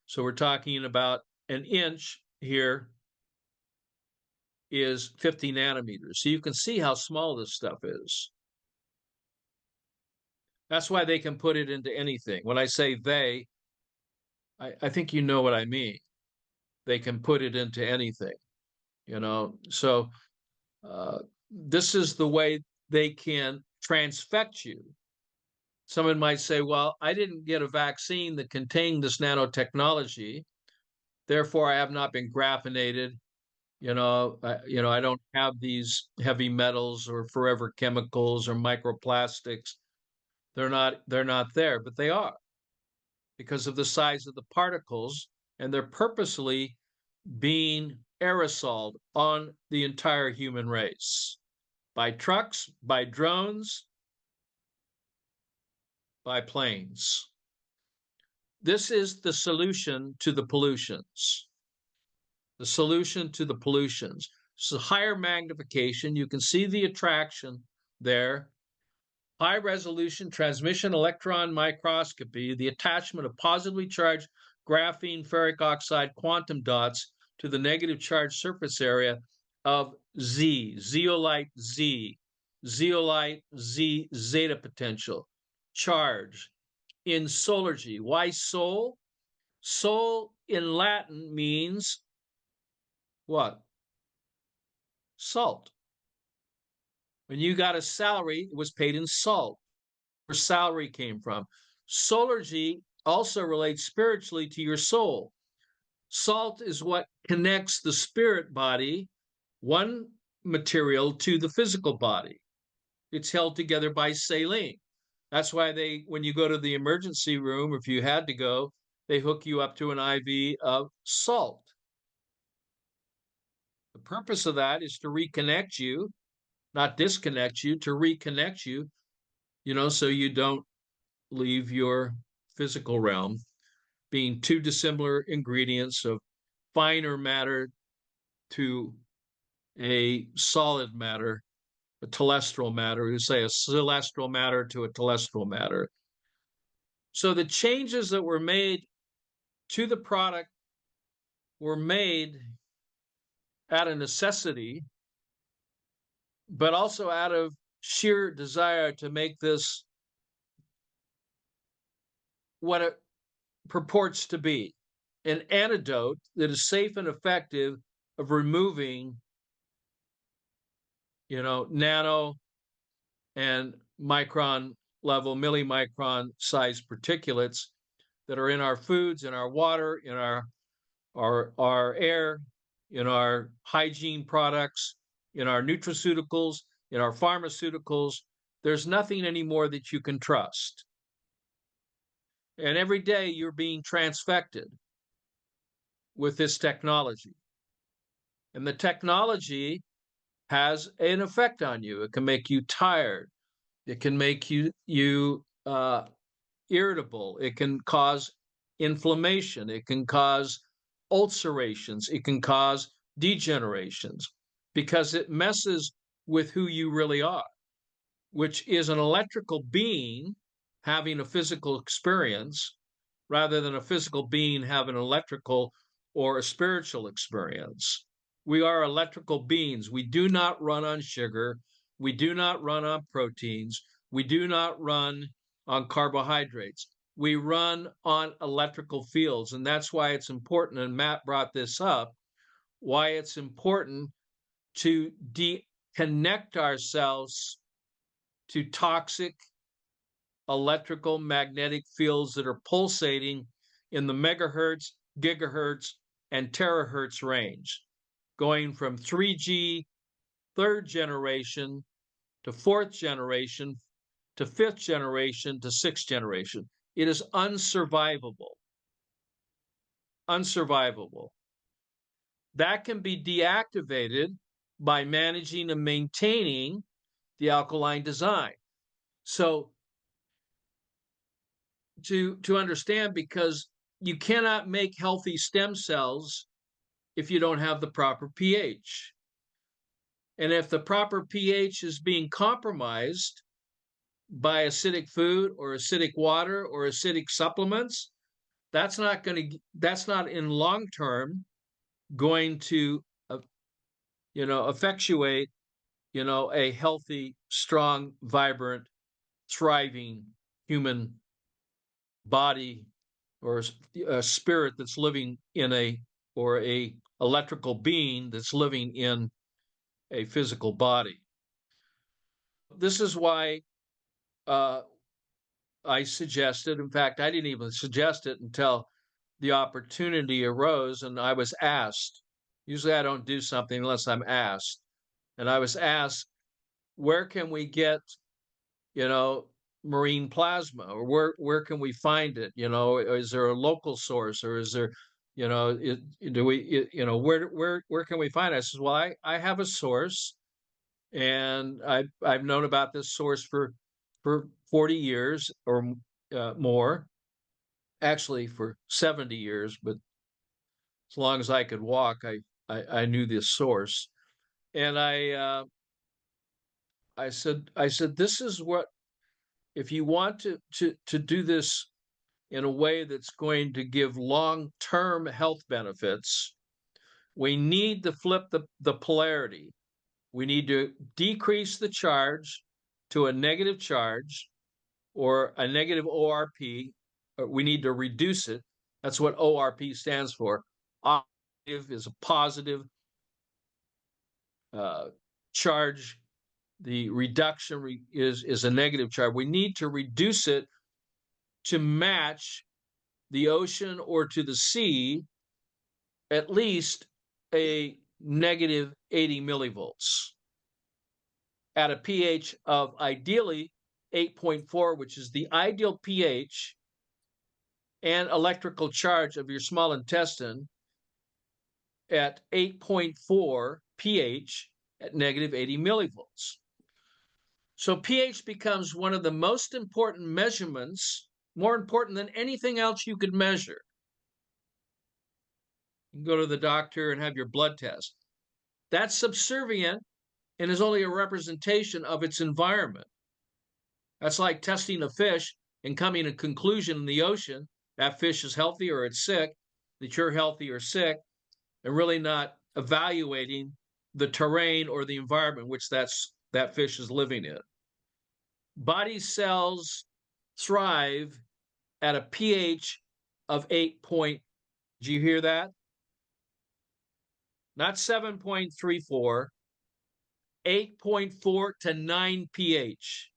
So we're talking about an inch here is 50 nanometers. So you can see how small this stuff is. That's why they can put it into anything. When I say they, I think you know what I mean. They can put it into anything, So this is the way they can transfect you. Someone might say, well, I didn't get a vaccine that contained this nanotechnology. Therefore, I have not been graphinated. I don't have these heavy metals or forever chemicals or microplastics. They're not there, but they are, because of the size of the particles, and they're purposely being aerosoled on the entire human race by trucks, by drones, by planes. This is the solution to the pollutions. The solution to the pollutions. So higher magnification, you can see the attraction there. High resolution transmission electron microscopy, the attachment of positively charged graphene ferric oxide quantum dots to the negative charge surface area of zeolite Z zeta potential, charge in solargy. Why sol? Sol in Latin means what? Salt. When you got a salary, it was paid in salt, where salary came from. Solargy also relates spiritually to your soul. Salt is what connects the spirit body, one material, to the physical body. It's held together by saline. That's why when you go to the emergency room, or if you had to go, they hook you up to an IV of salt. The purpose of that is to reconnect you, not disconnect you, to reconnect you, so you don't leave your physical realm, being two dissimilar ingredients of finer matter to a solid matter, a telestial matter. We say a celestial matter to a telestial matter. So the changes that were made to the product were made out of necessity, but also out of sheer desire to make this what it purports to be, an antidote that is safe and effective of removing, nano and micron level, millimicron size particulates that are in our foods, in our water, in our air, in our hygiene products, in our nutraceuticals, in our pharmaceuticals. There's nothing anymore that you can trust. And every day you're being transfected with this technology. And the technology has an effect on you. It can make you tired. It can make you irritable. It can cause inflammation. It can cause ulcerations. It can cause degenerations because it messes with who you really are, which is an electrical being having a physical experience rather than a physical being having an electrical or a spiritual experience. We are electrical beings. We do not run on sugar. We do not run on proteins. We do not run on carbohydrates. We run on electrical fields. And that's why it's important, and Matt brought this up, why it's important to connect ourselves to toxic electrical magnetic fields that are pulsating in the megahertz, gigahertz, and terahertz range, going from 3G, third generation, to fourth generation, to fifth generation, to sixth generation. It is unsurvivable. Unsurvivable. That can be deactivated by managing and maintaining the alkaline design. So to understand, because you cannot make healthy stem cells if you don't have the proper pH. And if the proper pH is being compromised by acidic food or acidic water or acidic supplements, that's not in long term going to effectuate a healthy, strong, vibrant, thriving human body or a spirit that's living in a electrical being that's living in a physical body. This is why I suggested, in fact, I didn't even suggest it until the opportunity arose and I was asked. Usually I don't do something unless I'm asked. And I was asked, where can we get, marine plasma, or where can we find it? Is there a local source, or is there, where can we find it? I says, well, I have a source, and I've known about this source for 40 years or more, actually for 70 years, but as long as I could walk, I knew this source. And I said, this is what, if you want to do this in a way that's going to give long-term health benefits, we need to flip the polarity. We need to decrease the charge to a negative charge or a negative ORP. We need to reduce it. That's what ORP stands for. Positive is a positive charge. The reduction is a negative charge. We need to reduce it to match the ocean or to the sea at least a negative 80 millivolts at a pH of ideally 8.4, which is the ideal pH and electrical charge of your small intestine at 8.4 pH at negative 80 millivolts. So pH becomes one of the most important measurements, more important than anything else you could measure. You can go to the doctor and have your blood test. That's subservient and is only a representation of its environment. That's like testing a fish and coming to a conclusion in the ocean that fish is healthy or it's sick, that you're healthy or sick, and really not evaluating the terrain or the environment which that fish is living in. Body cells thrive at a pH of 8 point. Do you hear that? Not 7.34, 8.4 to 9 pH.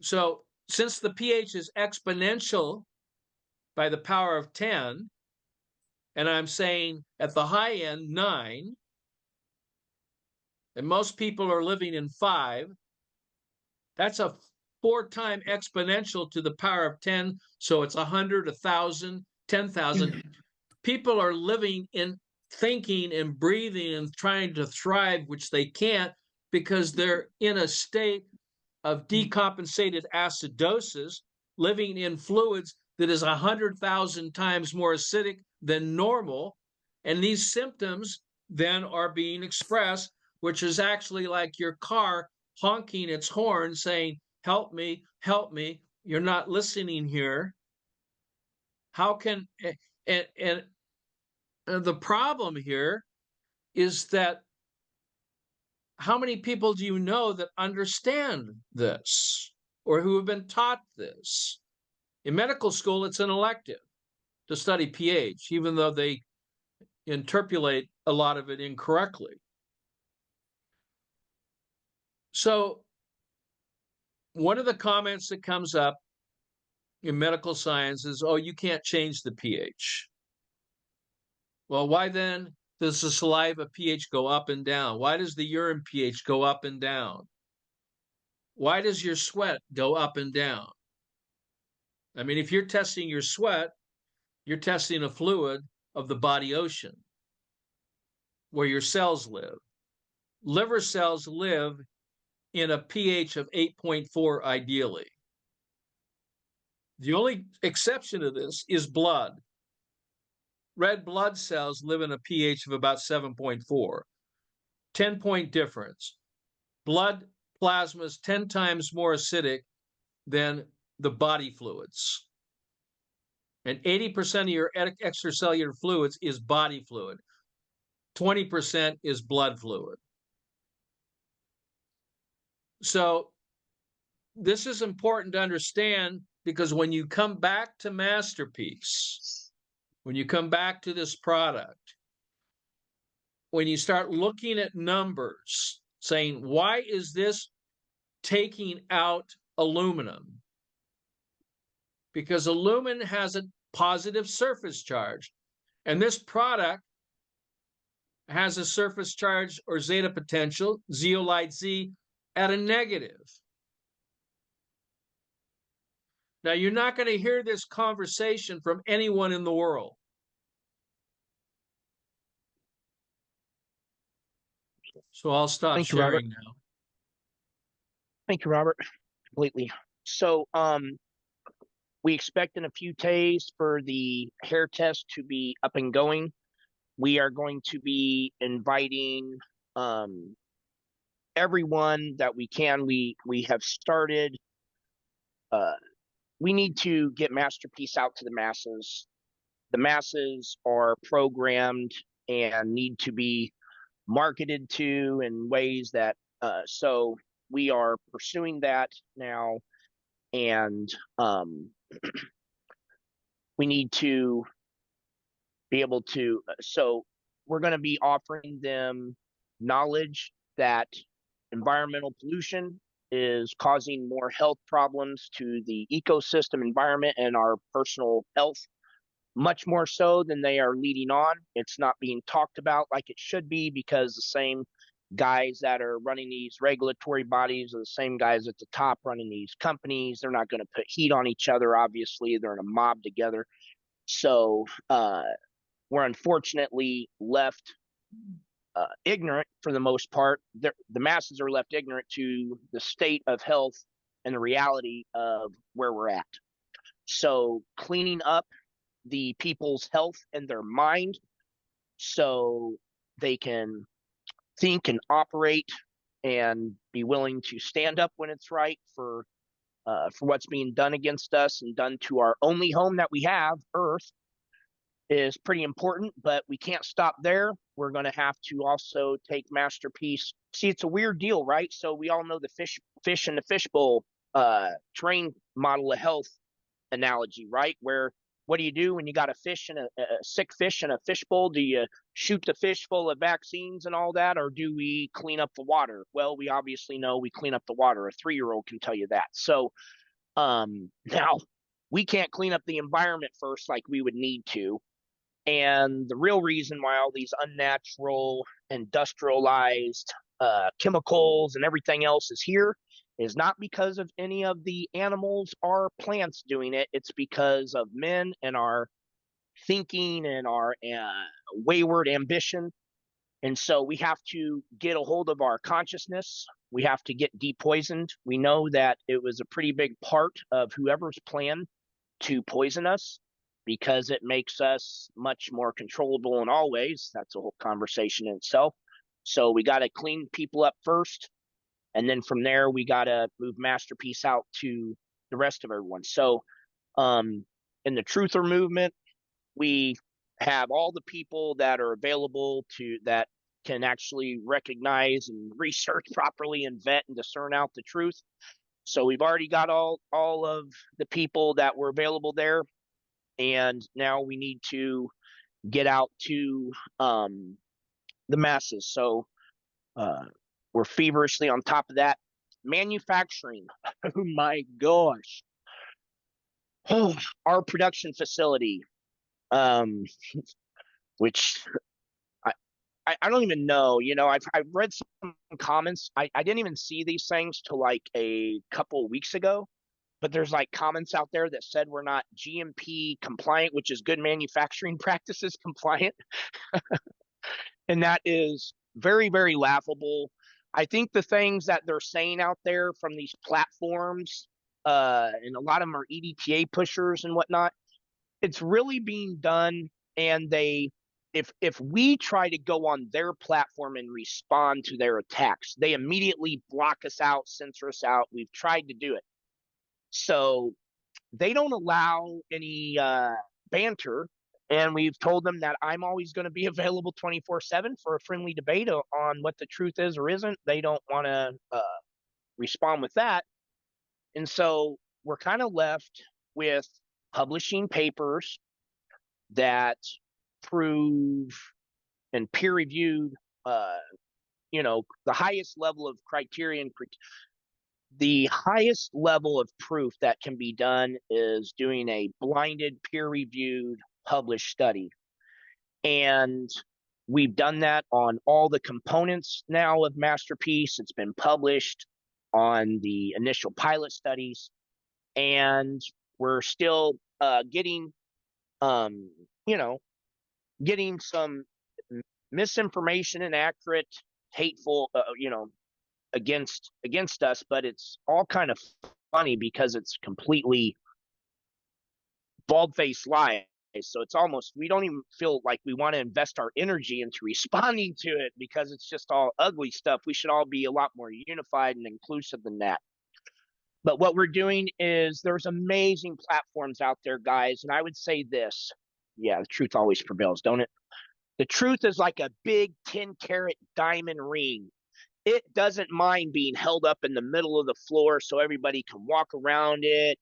So since the pH is exponential by the power of 10, and I'm saying at the high end 9, and most people are living in 5, that's a 4-time exponential to the power of 10. So it's 100, 1,000, 10,000. People are living in thinking and breathing and trying to thrive, which they can't because they're in a state of decompensated acidosis, living in fluids that is 100,000 times more acidic than normal. And these symptoms then are being expressed, which is actually like your car honking its horn saying, help me, you're not listening here. How can, and the problem here is that how many people do you know that understand this or who have been taught this? In medical school, it's an elective to study pH, even though they interpolate a lot of it incorrectly. So one of the comments that comes up in medical science is, oh, you can't change the pH. Well, why then does the saliva pH go up and down? Why does the urine pH go up and down? Why does your sweat go up and down? I mean, if you're testing your sweat, you're testing a fluid of the body ocean where your cells live. Liver cells live in a pH of 8.4 ideally. The only exception to this is blood. Red blood cells live in a pH of about 7.4. 10-point difference. Blood plasma is 10 times more acidic than the body fluids. And 80% of your extracellular fluids is body fluid. 20% is blood fluid. So this is important to understand because when you come back to MasterPeace, when you come back to this product, when you start looking at numbers, saying, why is this taking out aluminum? Because aluminum has a positive surface charge. And this product has a surface charge or zeta potential, zeolite Z, at a negative. Now, you're not going to hear this conversation from anyone in the world. So I'll stop sharing now. Thank you, Robert. Completely. So, we expect in a few days for the hair test to be up and going. We are going to be inviting everyone that we can. We have started. We need to get MasterPeace out to the masses. The masses are programmed and need to be marketed to in ways that so we are pursuing that now, and we need to be able to so we're going to be offering them knowledge that environmental pollution is causing more health problems to the ecosystem environment and our personal health, much more so than they are leading on. It's not being talked about like it should be because the same guys that are running these regulatory bodies are the same guys at the top running these companies. They're not going to put heat on each other. Obviously, they're in a mob together. So we're unfortunately left ignorant for the most part. The masses are left ignorant to the state of health and the reality of where we're at. So cleaning up the people's health and their mind so they can think and operate and be willing to stand up when it's right for what's being done against us and done to our only home that we have, Earth, is pretty important. But we can't stop there. We're going to have to also take MasterPeace. See, it's a weird deal, right? So we all know the fish in the fishbowl terrain model of health analogy, right? Where what do you do when you got a fish and a sick fish in a fishbowl? Do you shoot the fish full of vaccines and all that, or do we clean up the water? Well, we obviously know we clean up the water. A 3-year-old can tell you that. So now we can't clean up the environment first like we would need to. And the real reason why all these unnatural, industrialized chemicals and everything else is here is not because of any of the animals or plants doing it. It's because of men and our thinking and our wayward ambition. And so we have to get a hold of our consciousness. We have to get depoisoned. We know that it was a pretty big part of whoever's plan to poison us because it makes us much more controllable in all ways. That's a whole conversation in itself. So we got to clean people up first. And then from there, we got to move MasterPeace out to the rest of everyone. So in the truther movement, we have all the people that are available to that can actually recognize and research properly and vet and discern out the truth. So we've already got all of the people that were available there. And now we need to get out to the masses. So we're feverishly on top of that. Manufacturing. Oh my gosh. Oh, our production facility, which I don't even know. You know, I've read some comments. I didn't even see these things till like a couple of weeks ago. But there's like comments out there that said we're not GMP compliant, which is good manufacturing practices compliant. And that is very, very laughable. I think the things that they're saying out there from these platforms, and a lot of them are EDTA pushers and whatnot, it's really being done. And if we try to go on their platform and respond to their attacks, they immediately block us out, censor us out. We've tried to do it. So they don't allow any banter. And we've told them that I'm always going to be available 24/7 for a friendly debate on what the truth is or isn't. They don't want to respond with that. And so we're kind of left with publishing papers that prove and peer reviewed, the highest level of criterion. The highest level of proof that can be done is doing a blinded, peer-reviewed, published study. And we've done that on all the components now of MasterPeace. It's been published on the initial pilot studies. And we're still getting some misinformation and accurate, hateful, against us, but it's all kind of funny because it's completely bald-faced lies. So it's almost, we don't even feel like we want to invest our energy into responding to it because it's just all ugly stuff. We should all be a lot more unified and inclusive than that. But what we're doing is there's amazing platforms out there, guys. And I would say this, yeah, the truth always prevails, don't it? The truth is like a big 10-carat diamond ring. It doesn't mind being held up in the middle of the floor so everybody can walk around it,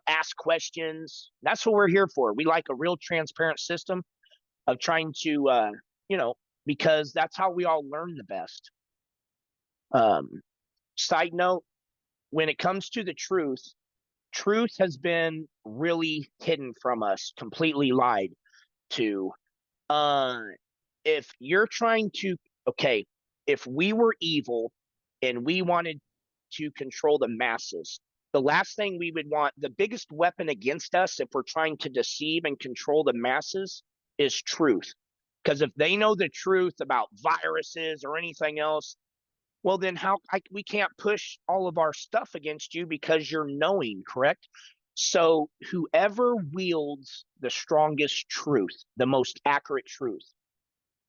ask questions. That's what we're here for. We like a real transparent system of trying to, because that's how we all learn the best. Side note, when it comes to the truth has been really hidden from us, completely lied to. If you're trying to, okay, if we were evil and we wanted to control the masses, the last thing we would want, the biggest weapon against us if we're trying to deceive and control the masses is truth. Because if they know the truth about viruses or anything else, well, then we can't push all of our stuff against you because you're knowing, correct? So whoever wields the strongest truth, the most accurate truth,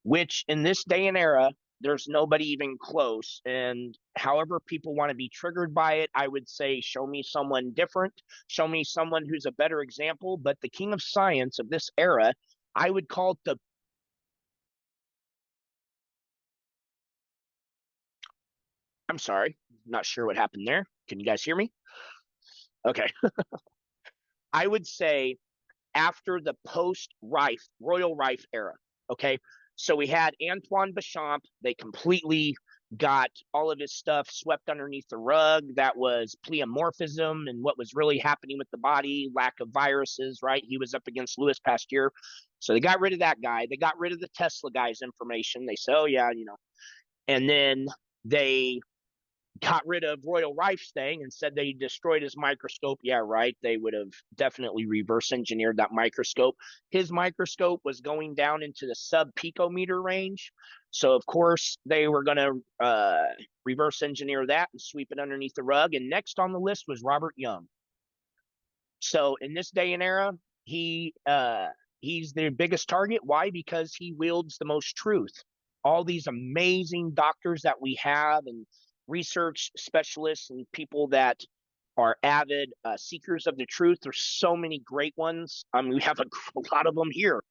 which in this day and era, there's nobody even close. And however people want to be triggered by it, I would say, show me someone different. Show me someone who's a better example. But the king of science of this era, I would call it I'm sorry, not sure what happened there. Can you guys hear me? Okay. I would say after the post-Rife, Royal Rife era. Okay. So we had Antoine Béchamp. They completely got all of his stuff swept underneath the rug. That was pleomorphism and what was really happening with the body, lack of viruses, right? He was up against Louis Pasteur. So they got rid of that guy. They got rid of the Tesla guy's information. They said, oh, yeah, and then they got rid of Royal Rife's thing and said they destroyed his microscope. Yeah, right. They would have definitely reverse engineered that microscope. His microscope was going down into the sub-picometer range. So, of course, they were going to reverse engineer that and sweep it underneath the rug. And next on the list was Robert Young. So in this day and era, he's the biggest target. Why? Because he wields the most truth. All these amazing doctors that we have and research specialists and people that are avid seekers of the truth. There's so many great ones. I mean, we have a lot of them here.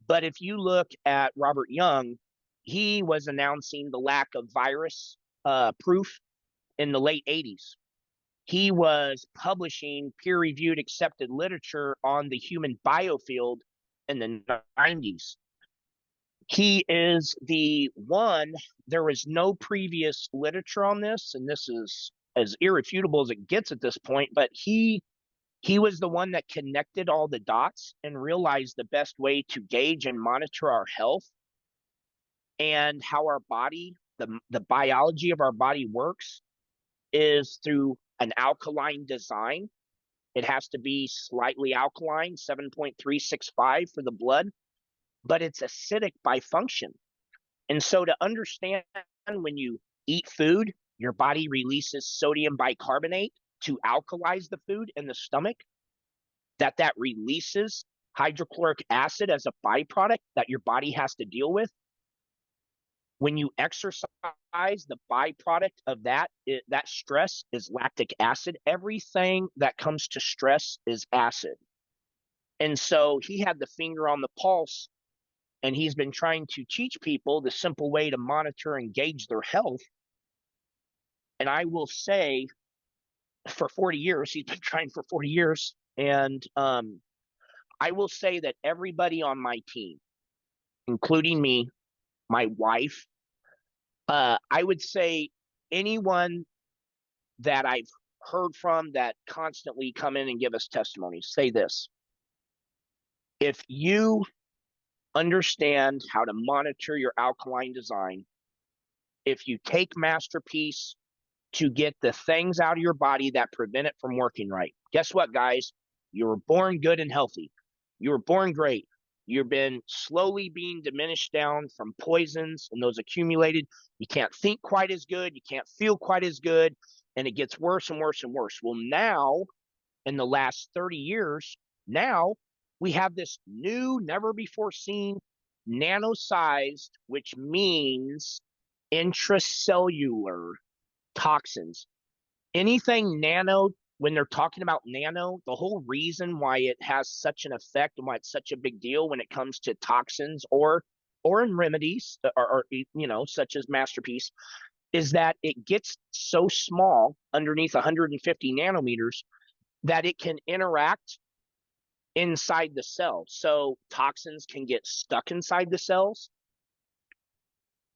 But if you look at Robert Young, he was announcing the lack of virus proof in the late 80s. He was publishing peer-reviewed accepted literature on the human biofield in the 90s. He is the one, there was no previous literature on this, and this is as irrefutable as it gets at this point, but he was the one that connected all the dots and realized the best way to gauge and monitor our health and how our body, the biology of our body works is through an alkaline design. It has to be slightly alkaline, 7.365 for the blood, but it's acidic by function. And so to understand when you eat food, your body releases sodium bicarbonate to alkalize the food in the stomach, that releases hydrochloric acid as a byproduct that your body has to deal with. When you exercise, the byproduct of that stress is lactic acid. Everything that comes to stress is acid. And so he had the finger on the pulse, and he's been trying to teach people the simple way to monitor and gauge their health. And I will say for 40 years, he's been trying for 40 years. And I will say that everybody on my team, including me, my wife, I would say anyone that I've heard from that constantly come in and give us testimonies, say this. If you understand how to monitor your alkaline design, if you take MasterPeace to get the things out of your body that prevent it from working right, guess what, guys? You were born good and healthy. You were born great. You've been slowly being diminished down from poisons and those accumulated. You can't think quite as good. You can't feel quite as good. And it gets worse and worse and worse. Well, now, in the last 30 years, now we have this new, never before seen nano-sized, which means intracellular toxins. Anything nano, when they're talking about nano, the whole reason why it has such an effect and why it's such a big deal when it comes to toxins or in remedies or such as MasterPeace, is that it gets so small underneath 150 nanometers that it can interact inside the cell. So toxins can get stuck inside the cells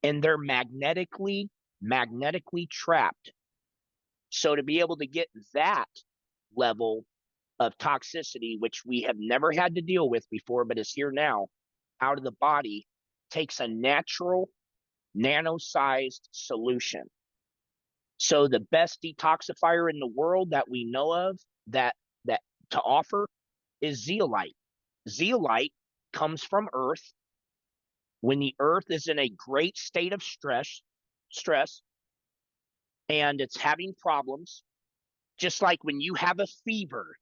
and they're magnetically trapped. So to be able to get that level of toxicity, which we have never had to deal with before, but is here now, out of the body, takes a natural nano-sized solution. So the best detoxifier in the world that we know of that to offer is zeolite. Zeolite comes from Earth. When the Earth is in a great state of stress, and it's having problems, just like when you have a fever,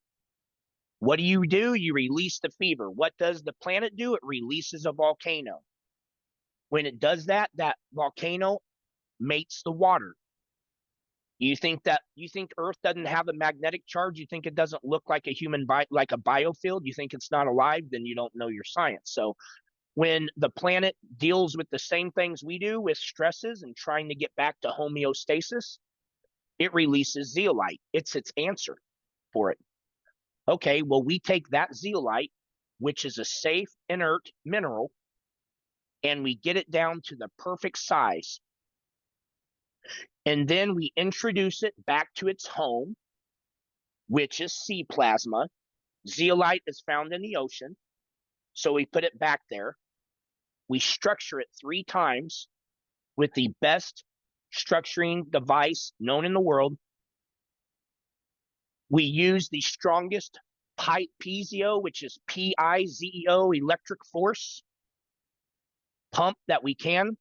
what do? You release the fever. What does the planet do? It releases a volcano. When it does that, that volcano mates the water. You think Earth doesn't have a magnetic charge? You think it doesn't look like a like a biofield? You think it's not alive? Then you don't know your science. So when the planet deals with the same things we do with stresses and trying to get back to homeostasis, it releases zeolite. It's its answer. for it. Okay, well, we take that zeolite, which is a safe, inert mineral, and we get it down to the perfect size. And then we introduce it back to its home, which is sea plasma. Zeolite is found in the ocean, so we put it back there. We structure it 3 times with the best structuring device known in the world. We use the strongest piezo, which is PIZEO electric force pump that we can,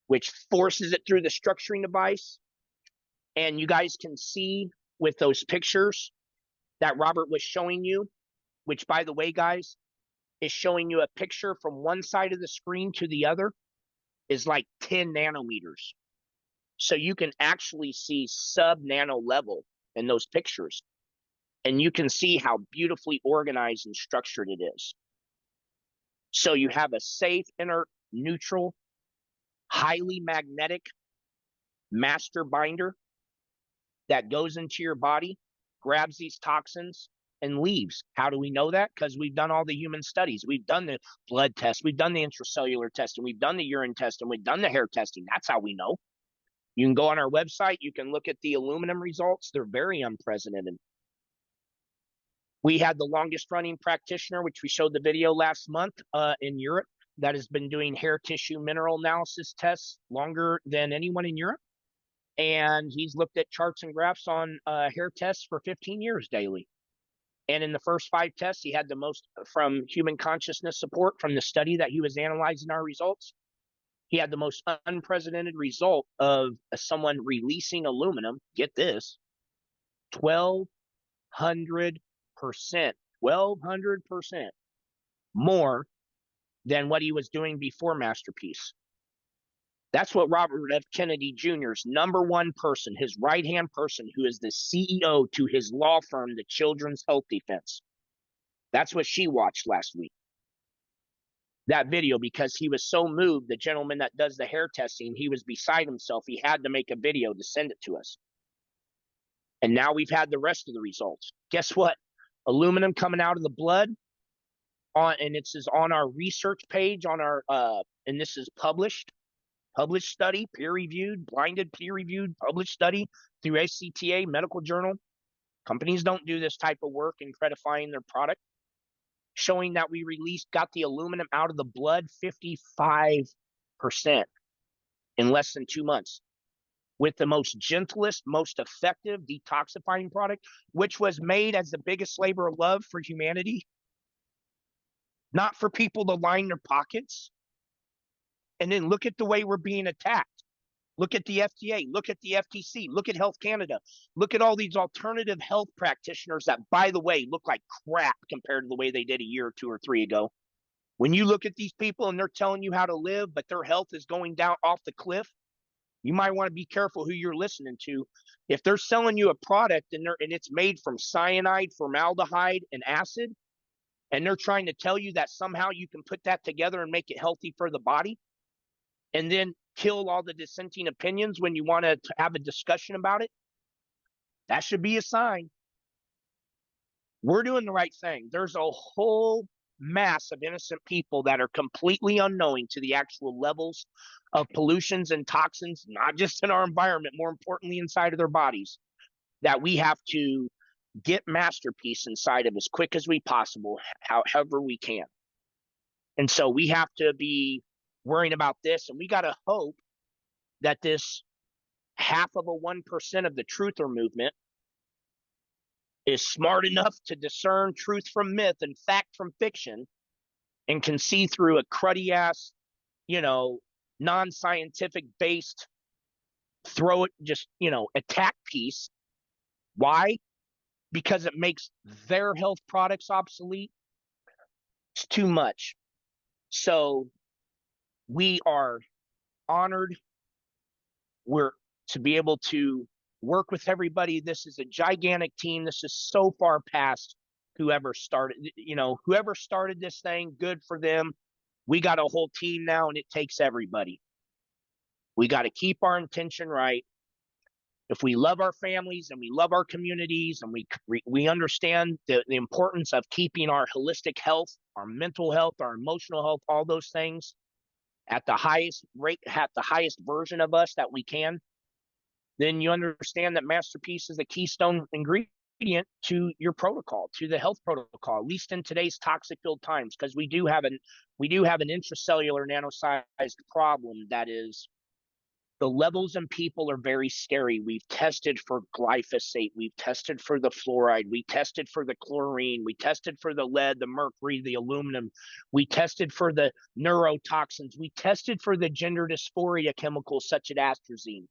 which forces it through the structuring device. And you guys can see with those pictures that Robert was showing you, which, by the way, guys, is showing you a picture from one side of the screen to the other, is like 10 nanometers. So you can actually see sub-nano level in those pictures. And you can see how beautifully organized and structured it is. So you have a safe, inert, neutral, highly magnetic master binder that goes into your body, grabs these toxins, and leaves. How do we know that? Because we've done all the human studies. We've done the blood test. We've done the intracellular testing. We've done the urine testing. We've done the hair testing. That's how we know. You can go on our website. You can look at the aluminum results. They're very unprecedented. We had the longest running practitioner, which we showed the video last month in Europe, that has been doing hair tissue mineral analysis tests longer than anyone in Europe. And he's looked at charts and graphs on hair tests for 15 years daily. And in the first 5 tests, he had the most from human consciousness support from the study that he was analyzing our results. He had the most unprecedented result of someone releasing aluminum. Get this, 1,200%, 1,200% more than what he was doing before MasterPeace. That's what Robert F. Kennedy Jr.'s #1 person, his right-hand person, who is the CEO to his law firm, the Children's Health Defense. That's what she watched last week. That video, because he was so moved, the gentleman that does the hair testing, he was beside himself. He had to make a video to send it to us. And now we've had the rest of the results. Guess what? Aluminum coming out of the blood, and this is on our research page on our, and this is published study, peer-reviewed, blinded, peer-reviewed, published study through ACTA Medical Journal. Companies don't do this type of work in credifying their product, showing that we got the aluminum out of the blood 55% in less than 2 months with the most gentlest, most effective detoxifying product, which was made as the biggest labor of love for humanity, not for people to line their pockets. And then look at the way we're being attacked. Look at the FDA, look at the FTC, look at Health Canada, look at all these alternative health practitioners that, by the way, look like crap compared to the way they did a year or 2 or 3 ago. When you look at these people and they're telling you how to live, but their health is going down off the cliff, you might want to be careful who you're listening to. If they're selling you a product and it's made from cyanide, formaldehyde, and acid, and they're trying to tell you that somehow you can put that together and make it healthy for the body, and then kill all the dissenting opinions when you want to have a discussion about it, that should be a sign. We're doing the right thing. There's a whole mass of innocent people that are completely unknowing to the actual levels of pollutions and toxins, not just in our environment, more importantly inside of their bodies, that we have to get MasterPeace inside of as quick as we possible, however we can. And so we have to be worrying about this, and we got to hope that this 0.5% of the truther movement is smart enough to discern truth from myth and fact from fiction, and can see through a cruddy ass, non-scientific based attack piece. Why? Because it makes their health products obsolete. It's too much. So we are honored. We're to be able to work with everybody. This is a gigantic team. This is so far past whoever started this thing. Good for them. We got a whole team now, and it takes everybody. We got to keep our intention right. If we love our families and we love our communities and we understand the importance of keeping our holistic health, our mental health, our emotional health, all those things at the highest rate, at the highest version of us that we can, then you understand that MasterPeace is a keystone ingredient to your protocol, to the health protocol, at least in today's toxic filled times, because we do have an intracellular nano-sized problem that is, the levels in people are very scary. We've tested for glyphosate. We've tested for the fluoride. We tested for the chlorine. We tested for the lead, the mercury, the aluminum. We tested for the neurotoxins. We tested for the gender dysphoria chemicals such as atrazine.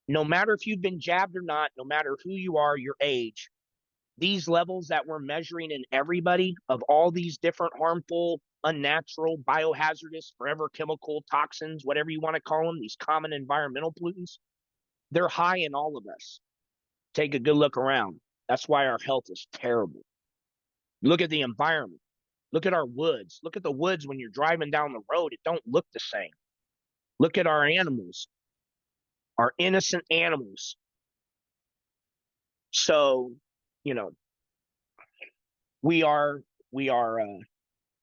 No matter if you've been jabbed or not, no matter who you are, your age, these levels that we're measuring in everybody of all these different harmful, unnatural, biohazardous, forever chemical toxins, whatever you want to call them, these common environmental pollutants, they're high in all of us. Take a good look around. That's why our health is terrible. Look at the environment. Look at our woods. Look at the woods when you're driving down the road. It don't look the same. Look at our animals, our innocent animals. So, you know, we are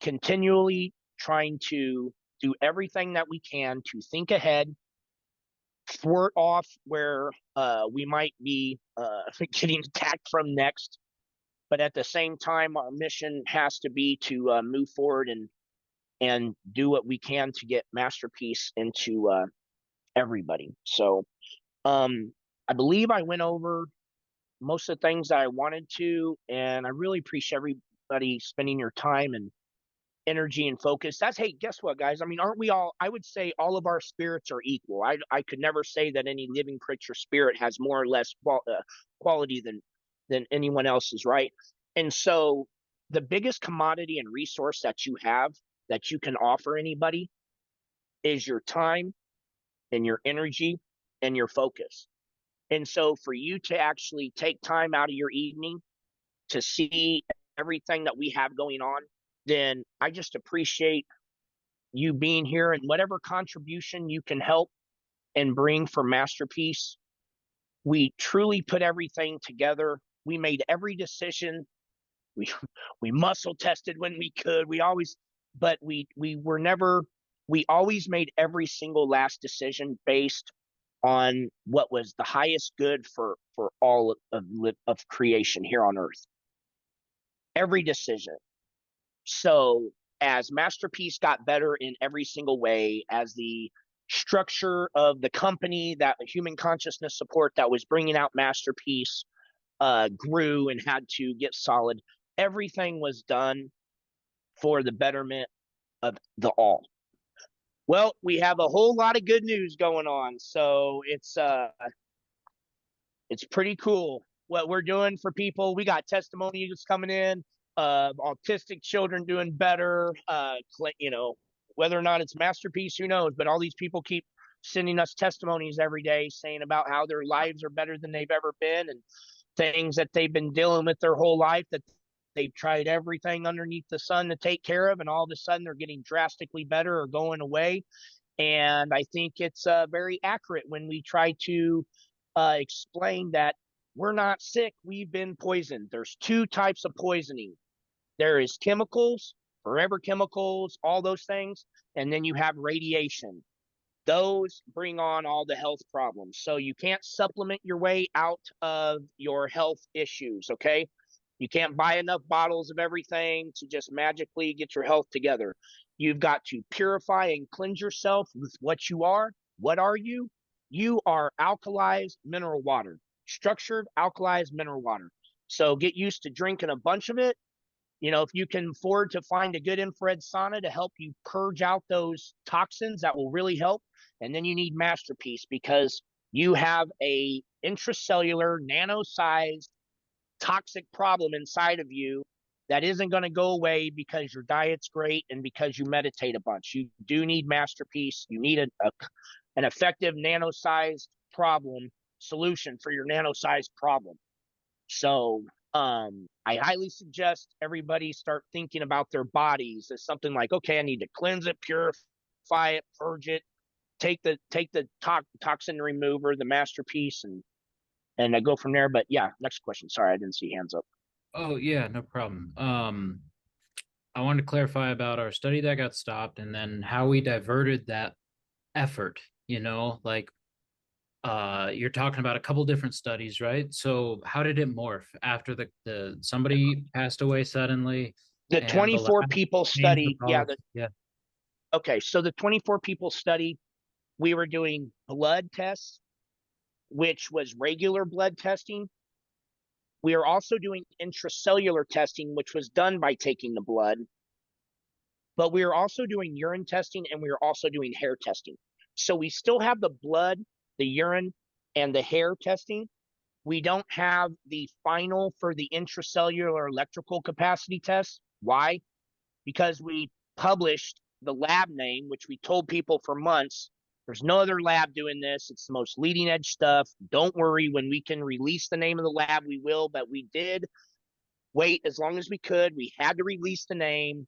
continually trying to do everything that we can to think ahead, thwart off where we might be getting attacked from next. But at the same time, our mission has to be to move forward and do what we can to get MasterPeace into everybody. So I believe I went over most of the things that I wanted to, and I really appreciate everybody spending your time and energy and focus. Hey, guess what, guys? I mean, aren't we all, I would say all of our spirits are equal. I could never say that any living creature spirit has more or less quality than anyone else's, right? And so the biggest commodity and resource that you have that you can offer anybody is your time and your energy and your focus. And so for you to actually take time out of your evening to see everything that we have going on, then I just appreciate you being here, and whatever contribution you can help and bring for MasterPeace. We truly put everything together. We made every decision. We muscle tested when we could. We always made every single last decision based on what was the highest good for all of creation here on earth. Every decision. So as MasterPeace got better in every single way, as the structure of the company, that human consciousness support that was bringing out MasterPeace grew and had to get solid, everything was done for the betterment of the all. Well, we have a whole lot of good news going on, so it's pretty cool what we're doing for people. We got testimonials coming in, autistic children doing better. You know, whether or not it's MasterPeace, who knows? But all these people keep sending us testimonies every day, saying about how their lives are better than they've ever been, and things that they've been dealing with their whole life that they've tried everything underneath the sun to take care of, and all of a sudden they're getting drastically better or going away. And I think it's very accurate when we try to explain that we're not sick, we've been poisoned. There's two types of poisoning. There is chemicals, forever chemicals, all those things, and then you have radiation. Those bring on all the health problems. So you can't supplement your way out of your health issues, okay? You can't buy enough bottles of everything to just magically get your health together. You've got to purify and cleanse yourself with what you are. What are you? You are alkalized mineral water, structured alkalized mineral water. So get used to drinking a bunch of it. You know, if you can afford to find a good infrared sauna to help you purge out those toxins, that will really help. And then you need MasterPeace because you have a intracellular nano-sized toxic problem inside of you that isn't going to go away because your diet's great and because you meditate a bunch. You do need MasterPeace. You need an effective nano-sized problem solution for your nano-sized problem. So I highly suggest everybody start thinking about their bodies as something like, okay, I need to cleanse it, purify it, purge it, take the toxin remover, the MasterPeace, and I go from there. But yeah, next question. Sorry, I didn't see hands up. Oh yeah, no problem. I wanted to clarify about our study that got stopped and then how we diverted that effort, like you're talking about a couple different studies, right? So how did it morph after the somebody passed away suddenly The and the 24 lab people changed the study, policy? Yeah. okay, so the 24 people study, we were doing blood tests, which was regular blood testing. We are also doing intracellular testing, which was done by taking the blood, but we are also doing urine testing and we are also doing hair testing. So we still have the blood, the urine, and the hair testing. We don't have the final for the intracellular electrical capacity test. Why? Because we published the lab name, which we told people for months. There's no other lab doing this. It's the most leading edge stuff. Don't worry, when we can release the name of the lab, we will. But we did wait as long as we could. We had to release the name.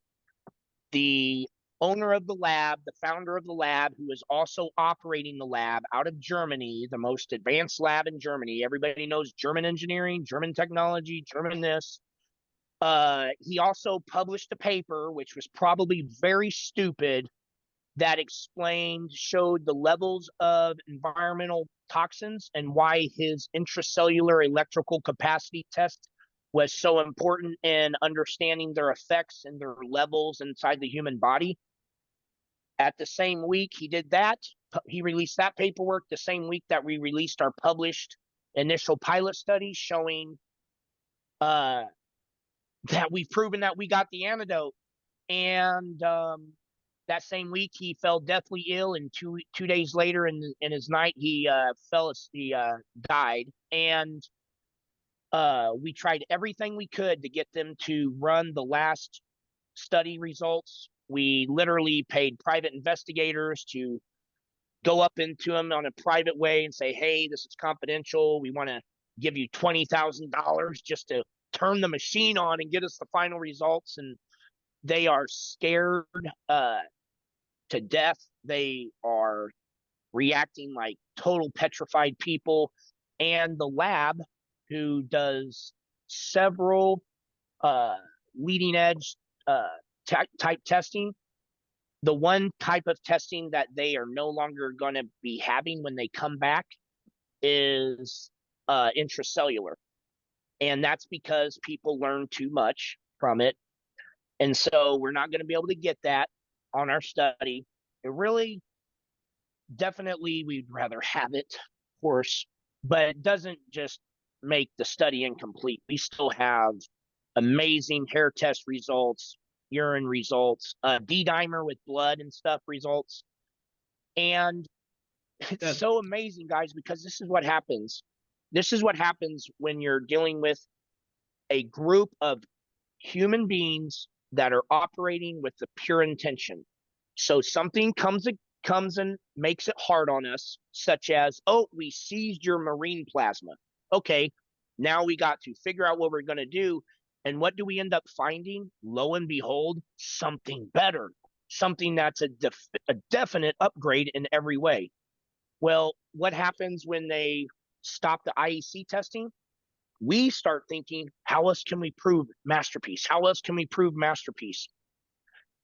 The owner of the lab, the founder of the lab, who is also operating the lab out of Germany, the most advanced lab in Germany. Everybody knows German engineering, German technology, German this. He also published a paper, which was probably very stupid, that showed the levels of environmental toxins and why his intracellular electrical capacity test was so important in understanding their effects and their levels inside the human body. At the same week he did that, he released that paperwork the same week that we released our published initial pilot study showing that we've proven that we got the antidote. And that same week he fell deathly ill, and two days later in his night he died. And we tried everything we could to get them to run the last study results. We literally paid private investigators to go up into him on a private way and say, hey, this is confidential. We want to give you $20,000 just to turn the machine on and get us the final results. And they are scared to death. They are reacting like total petrified people. And the lab, who does several leading edge type testing, the one type of testing that they are no longer going to be having when they come back is intracellular. And that's because people learn too much from it. And so we're not going to be able to get that on our study. It really, definitely, we'd rather have it, of course, but it doesn't just make the study incomplete. We still have amazing hair test results, urine results, D-dimer with blood and stuff results. And it's so amazing, guys, because this is what happens. This is what happens when you're dealing with a group of human beings that are operating with the pure intention. So something comes and makes it hard on us, such as, oh, we seized your marine plasma. Okay, now we got to figure out what we're going to do. And what do we end up finding? Lo and behold, something better, something that's a definite upgrade in every way. Well, what happens when they stop the IEC testing? We start thinking, how else can we prove MasterPeace? How else can we prove MasterPeace?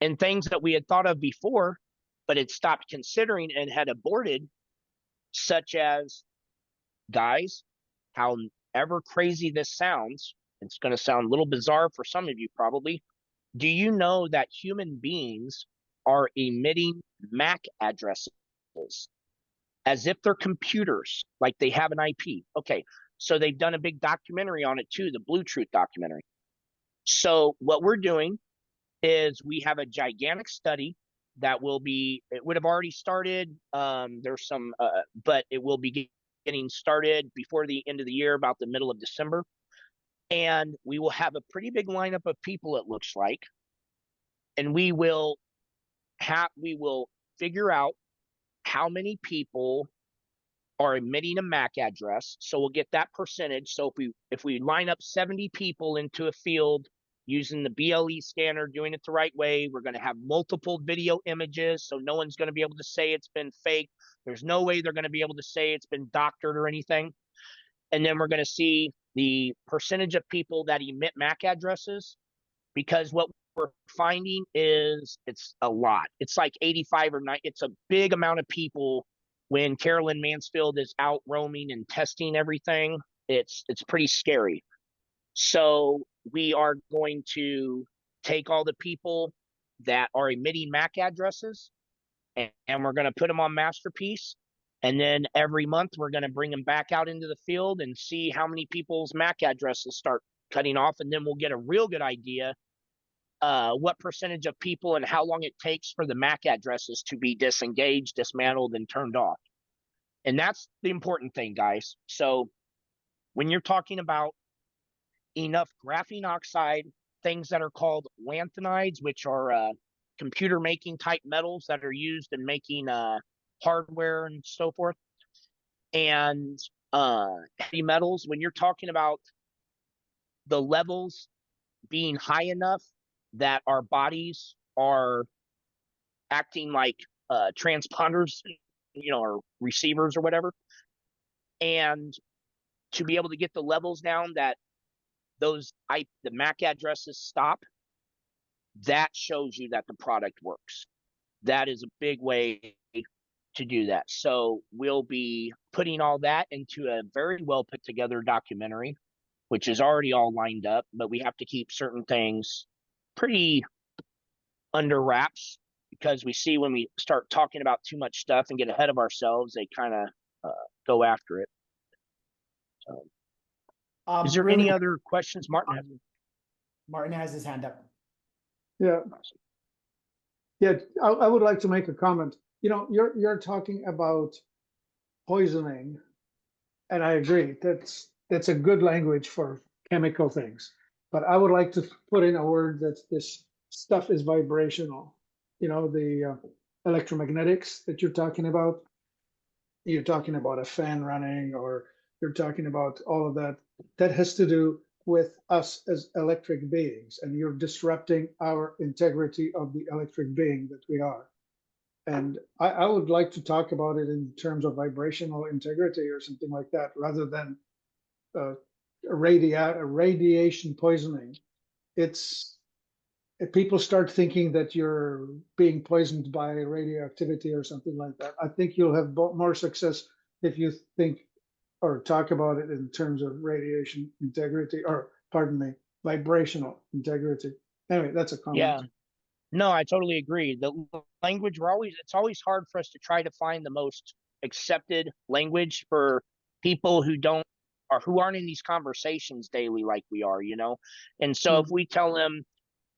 And things that we had thought of before, but had stopped considering and had aborted, such as, guys, however crazy this sounds, it's going to sound a little bizarre for some of you probably. Do you know that human beings are emitting MAC addresses as if they're computers, like they have an IP? Okay, so they've done a big documentary on it too, the Blue Truth documentary. So what we're doing is we have a gigantic study that it would have already started. There's some, but it will be getting started before the end of the year, about the middle of December. And we will have a pretty big lineup of people, it looks like. And we will figure out how many people are emitting a MAC address. So we'll get that percentage. So if we line up 70 people into a field using the BLE scanner, doing it the right way. We're going to have multiple video images, so no one's going to be able to say it's been faked. There's no way they're going to be able to say it's been doctored or anything. And then we're going to see the percentage of people that emit MAC addresses, because what we're finding is it's a lot. It's like 85 or 90. It's a big amount of people when Carolyn Mansfield is out roaming and testing everything. It's pretty scary. So we are going to take all the people that are emitting MAC addresses and we're going to put them on MasterPeace. And then every month we're going to bring them back out into the field and see how many people's MAC addresses start cutting off. And then we'll get a real good idea what percentage of people and how long it takes for the MAC addresses to be disengaged, dismantled, and turned off. And that's the important thing, guys. So when you're talking about enough graphene oxide, things that are called lanthanides, which are computer making type metals that are used in making hardware and so forth, and heavy metals, when you're talking about the levels being high enough that our bodies are acting like transponders, or receivers or whatever, and to be able to get the levels down that the MAC addresses stop, that shows you that the product works. That is a big way to do that. So we'll be putting all that into a very well put together documentary, which is already all lined up, but we have to keep certain things pretty under wraps, because we see when we start talking about too much stuff and get ahead of ourselves, they kind of go after it. So, is there any other questions? Martin has his hand up. Yeah. Yeah, I would like to make a comment. You're talking about poisoning, and I agree. That's a good language for chemical things. But I would like to put in a word that this stuff is vibrational. The electromagnetics that you're talking about. You're talking about a fan running, or you're talking about all of that. That has to do with us as electric beings, and you're disrupting our integrity of the electric being that we are. And I would like to talk about it in terms of vibrational integrity or something like that, rather than radiation poisoning. If people start thinking that you're being poisoned by radioactivity or something like that, I think you'll have more success if you think or talk about it in terms of radiation integrity, or pardon me, vibrational integrity. Anyway, that's a comment. Yeah. No, I totally agree. The language, it's always hard for us to try to find the most accepted language for people who aren't in these conversations daily like we are, And so if we tell them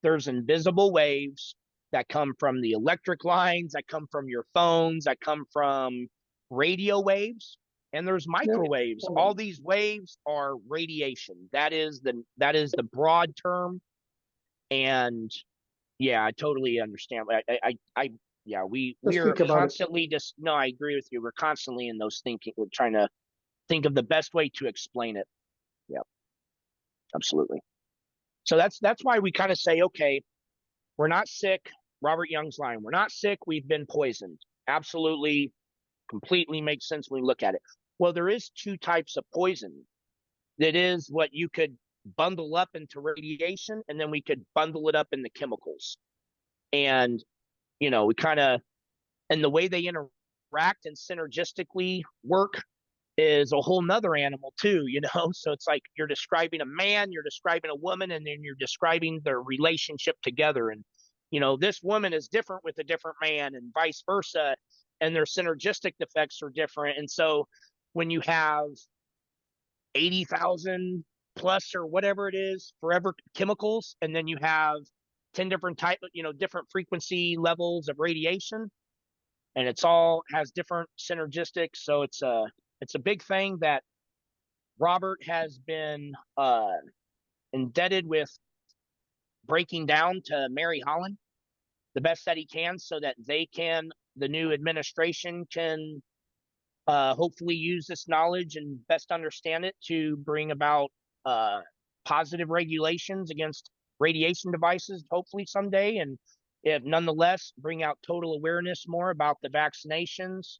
there's invisible waves that come from the electric lines, that come from your phones, that come from radio waves, and there's microwaves. All these waves are radiation. That is the broad term. And yeah, I totally understand. We are constantly I agree with you. We're constantly in those thinking. We're trying to think of the best way to explain it. Yeah, absolutely. So that's why we kind of say, okay, we're not sick. Robert Young's line, we're not sick. We've been poisoned. Absolutely, completely makes sense when we look at it. Well, there is two types of poison. That is what you could bundle up into radiation, and then we could bundle it up into chemicals. And, we kind of, and the way they interact and synergistically work is a whole nother animal too, So it's like you're describing a man, you're describing a woman, and then you're describing their relationship together. And, this woman is different with a different man, and vice versa, and their synergistic effects are different. And so when you have 80,000 plus or whatever it is forever chemicals, and then you have 10 different different frequency levels of radiation, and it's all has different synergistics. So it's a big thing that Robert has been indebted with breaking down to Mary Holland the best that he can, so that the new administration can hopefully use this knowledge and best understand it to bring about positive regulations against radiation devices, hopefully someday, and if nonetheless bring out total awareness more about the vaccinations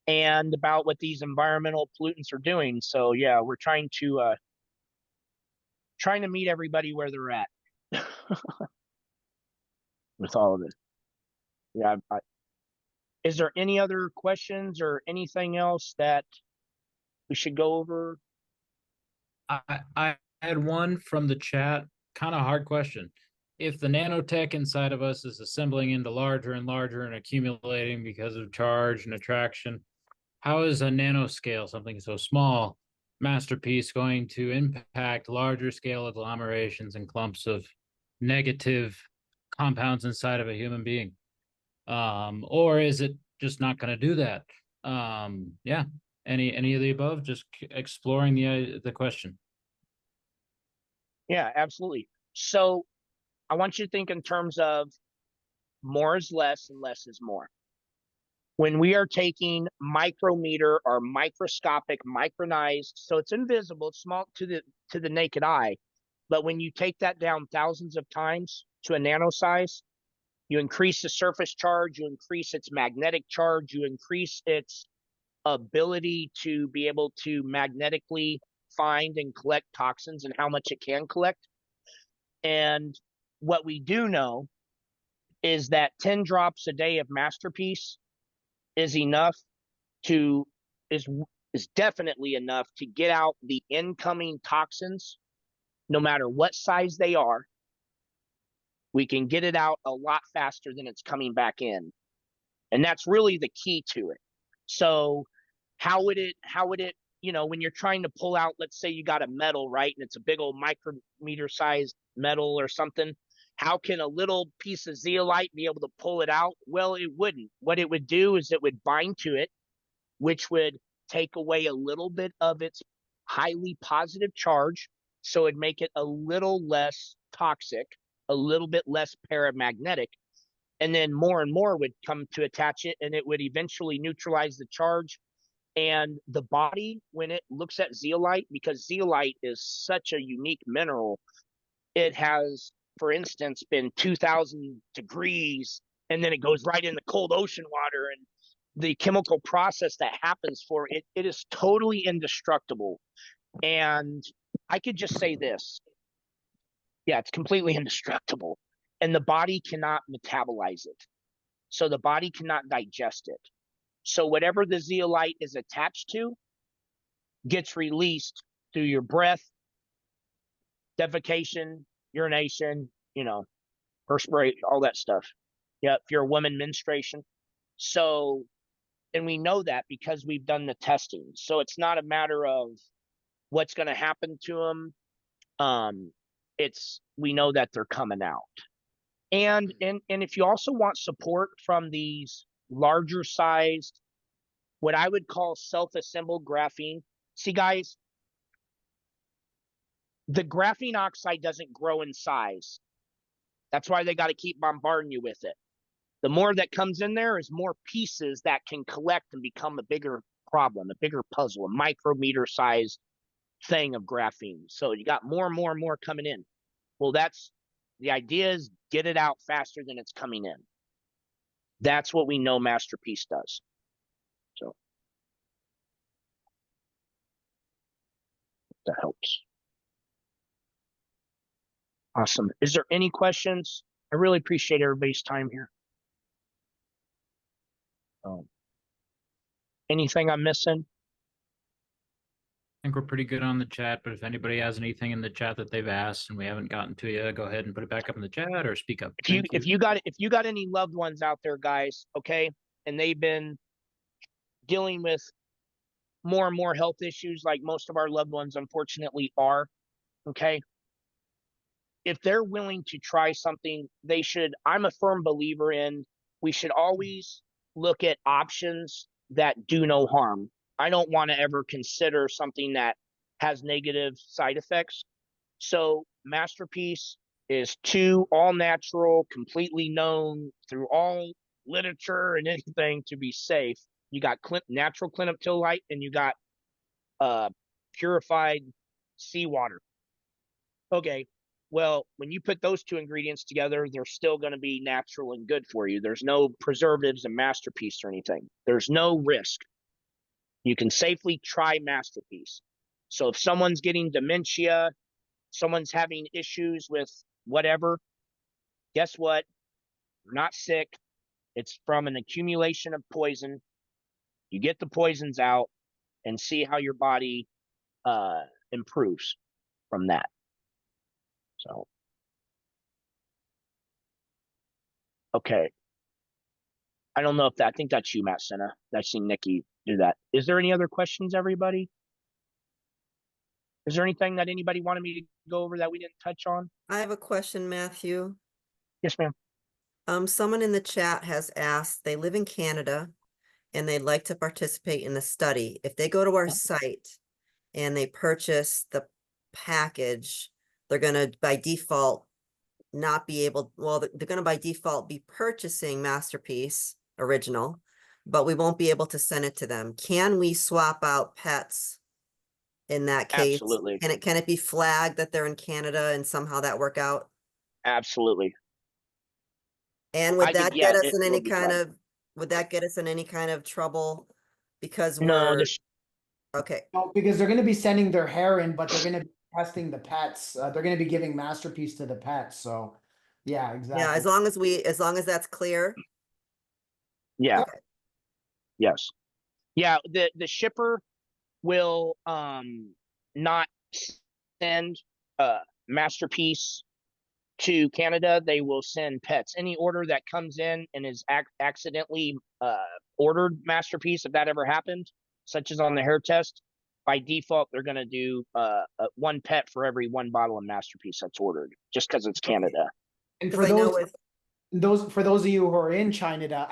and about what these environmental pollutants are doing. So yeah, we're trying to meet everybody where they're at with all of it. Yeah. Is there any other questions or anything else that we should go over? I had one from the chat, kind of hard question. If the nanotech inside of us is assembling into larger and larger and accumulating because of charge and attraction, how is a nanoscale, something so small, MasterPeace, going to impact larger scale agglomerations and clumps of negative compounds inside of a human being? Or is it just not going to do that? Yeah. Any of the above? Just exploring the question. Yeah, absolutely. So I want you to think in terms of more is less and less is more. When we are taking micrometer or microscopic, micronized, so it's invisible, it's small to the naked eye, but when you take that down thousands of times to a nano size, you increase the surface charge, you increase its magnetic charge, you increase its ability to be able to magnetically find and collect toxins and how much it can collect. And what we do know is that 10 drops a day of MasterPeace is enough to is definitely enough to get out the incoming toxins, no matter what size they are. We can get it out a lot faster than it's coming back in. And that's really the key to it. So how would it, when you're trying to pull out, let's say you got a metal, right? And it's a big old micrometer sized metal or something. How can a little piece of zeolite be able to pull it out? Well, it wouldn't. What it would do is it would bind to it, which would take away a little bit of its highly positive charge. So it'd make it a little less toxic, a little bit less paramagnetic. And then more and more would come to attach it, and it would eventually neutralize the charge. And the body, when it looks at zeolite, because zeolite is such a unique mineral, it has, for instance, been 2,000 degrees, and then it goes right in the cold ocean water. And the chemical process that happens for it, it is totally indestructible. And I could just say this. Yeah, it's completely indestructible. And the body cannot metabolize it. So the body cannot digest it. So whatever the zeolite is attached to gets released through your breath, defecation, urination, perspirate, all that stuff. Yeah, if you're a woman, menstruation. So, and we know that because we've done the testing. So it's not a matter of what's going to happen to them. We know that they're coming out. And if you also want support from these larger sized, what I would call self-assembled graphene. See, guys, the graphene oxide doesn't grow in size. That's why they got to keep bombarding you with it. The more that comes in there is more pieces that can collect and become a bigger problem, a bigger puzzle, a micrometer size thing of graphene. So you got more and more and more coming in. Well, the idea is get it out faster than it's coming in. That's what we know MasterPeace does. So that helps. Awesome. Is there any questions? I really appreciate everybody's time here. Anything I'm missing? I think we're pretty good on the chat, but if anybody has anything in the chat that they've asked and we haven't gotten to you, go ahead and put it back up in the chat or speak up. If you got any loved ones out there, guys, okay, and they've been dealing with more and more health issues like most of our loved ones unfortunately are, okay, if they're willing to try something, they should. I'm a firm believer in we should always look at options that do no harm. I don't want to ever consider something that has negative side effects. So MasterPeace is all natural, completely known through all literature and anything to be safe. You got natural clinoptilite and you got purified seawater. Okay, Well, when you put those two ingredients together, they're still going to be natural and good for you. There's no preservatives in MasterPeace or anything. There's no risk. You can safely try MasterPeace. So if someone's getting dementia, someone's having issues with whatever, guess what? You're not sick. It's from an accumulation of poison. You get the poisons out and see how your body improves from that. So, okay. I don't know if that, I think that's you, Matt Senna. I've seen Nikki do that. Is there any other questions, everybody? Is there anything that anybody wanted me to go over that we didn't touch on? I have a question, Matthew. Yes, ma'am. Someone in the chat has asked, they live in Canada and they'd like to participate in the study. If they go to our site and they purchase the package, they're gonna by default not be able, well, they're gonna by default be purchasing MasterPeace original, but we won't be able to send it to them. Can we swap out pets in that case? Absolutely. Can it be flagged that they're in Canada and somehow that work out? Absolutely. And would that yeah, get us it in will any be kind flagged. of, would that get us in any kind of trouble? Because No, we're, okay, No, because they're gonna be sending their hair in, but they're gonna be testing the pets. They're gonna be giving MasterPeace to the pets, so, yeah, yeah, exactly. as long as that's clear. yeah, Okay. yes. Yeah, the shipper will not send MasterPeace to Canada. They will send pets. Any order that comes in and is accidentally ordered MasterPeace, if that ever happened, such as on the hair test, by default they're going to do one pet for every one bottle of MasterPeace that's ordered, just because it's Canada. And Because for I know those, with, for those of you who are in Canada,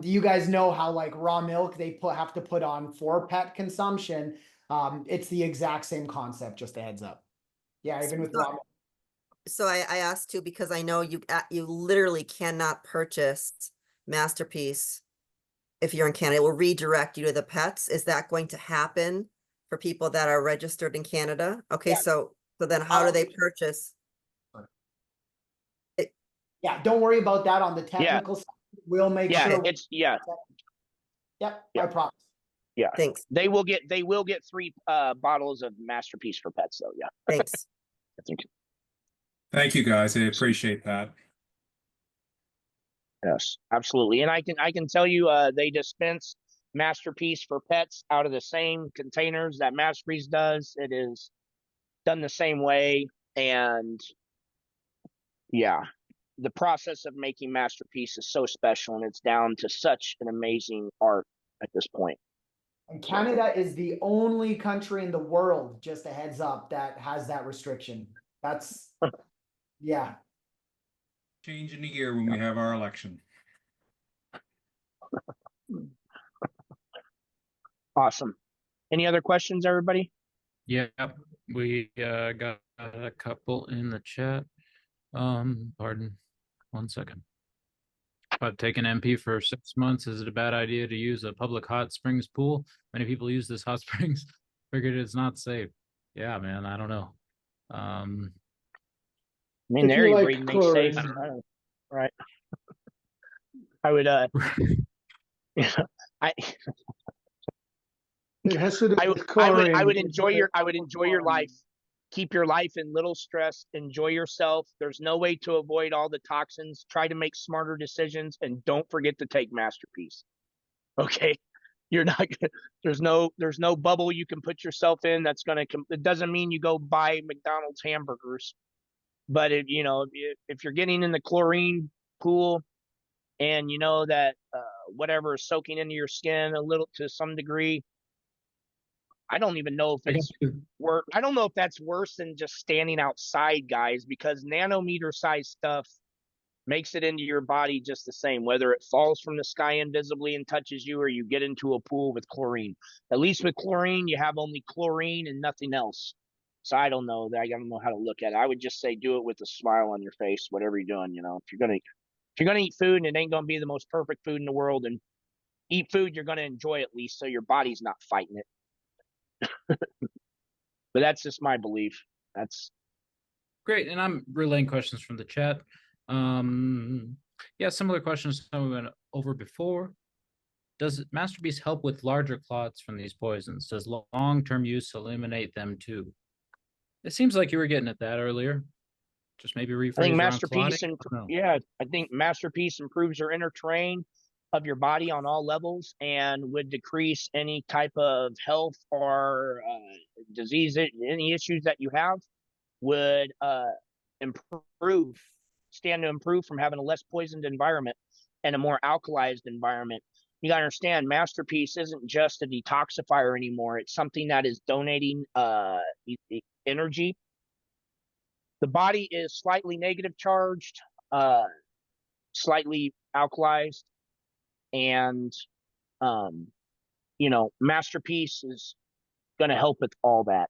you guys know how like raw milk they have to put on for pet consumption. It's the exact same concept, just a heads up. Yeah, even with raw milk. so I asked too, because I know you literally cannot purchase MasterPeace if you're in Canada. It will redirect you to the pets. Is that going to happen for people that are registered in Canada? Okay, Yeah. so then how do they purchase? Yeah, don't worry about that on the Yeah. technical side. We'll make Yeah, sure. it's yeah, Yep, Yeah. I promise. yeah. Thanks, They will get 3 bottles of MasterPeace for pets, though. Yeah, thanks. I think Thank you, guys. I appreciate that. yes, absolutely. And I can tell you, they dispense MasterPeace for pets out of the same containers that MasterPeace does. It is done the same way, and yeah, the process of making MasterPeace is so special, and it's down to such an amazing art at this point. And Canada is the only country in the world, just a heads up, that has that restriction. That's, yeah. Change in a year when we have our election. Awesome. Any other questions, everybody? Yeah, we got a couple in the chat. Pardon, 1 second. If I've taken MP for 6 months, is it a bad idea to use a public hot springs pool? Many people use this hot springs. Figured it's not safe. Yeah, man, I don't know. I mean, If they're you like breathing makes safe. chlorine. Right. I would I It has to do I with would chlorine. I would enjoy your life. Keep your life in little stress. Enjoy yourself. There's no way to avoid all the toxins. Try to make smarter decisions, and don't forget to take MasterPeace. Okay, you're not. There's no bubble you can put yourself in. That's gonna. It doesn't mean you go buy McDonald's hamburgers, but if you're getting in the chlorine pool, and you know that whatever is soaking into your skin a little to some degree. I don't even know if it's worse. I don't know if that's worse than just standing outside, guys, because nanometer size stuff makes it into your body just the same, whether it falls from the sky invisibly and touches you or you get into a pool with chlorine. At least with chlorine, you have only chlorine and nothing else. So I don't know. I don't know how to look at it. I would just say do it with a smile on your face, whatever you're doing. If you're gonna eat food and it ain't gonna be the most perfect food in the world, and eat food you're gonna enjoy at least, so your body's not fighting it. But that's just my belief. That's Great, and I'm relaying questions from the chat. Yeah, similar questions that we went over before. Does MasterPeace help with larger clots from these poisons? Does long-term use eliminate them too? It seems like you were getting at that earlier. Just maybe I think rephrase around MasterPeace clotting. and No. yeah, I think MasterPeace improves your inner terrain of your body on all levels and would decrease any type of health or disease, any issues that you have would improve, stand to improve from having a less poisoned environment and a more alkalized environment. You gotta understand, MasterPeace isn't just a detoxifier anymore. It's something that is donating energy. The body is slightly negative charged, slightly alkalized, and MasterPeace is going to help with all that,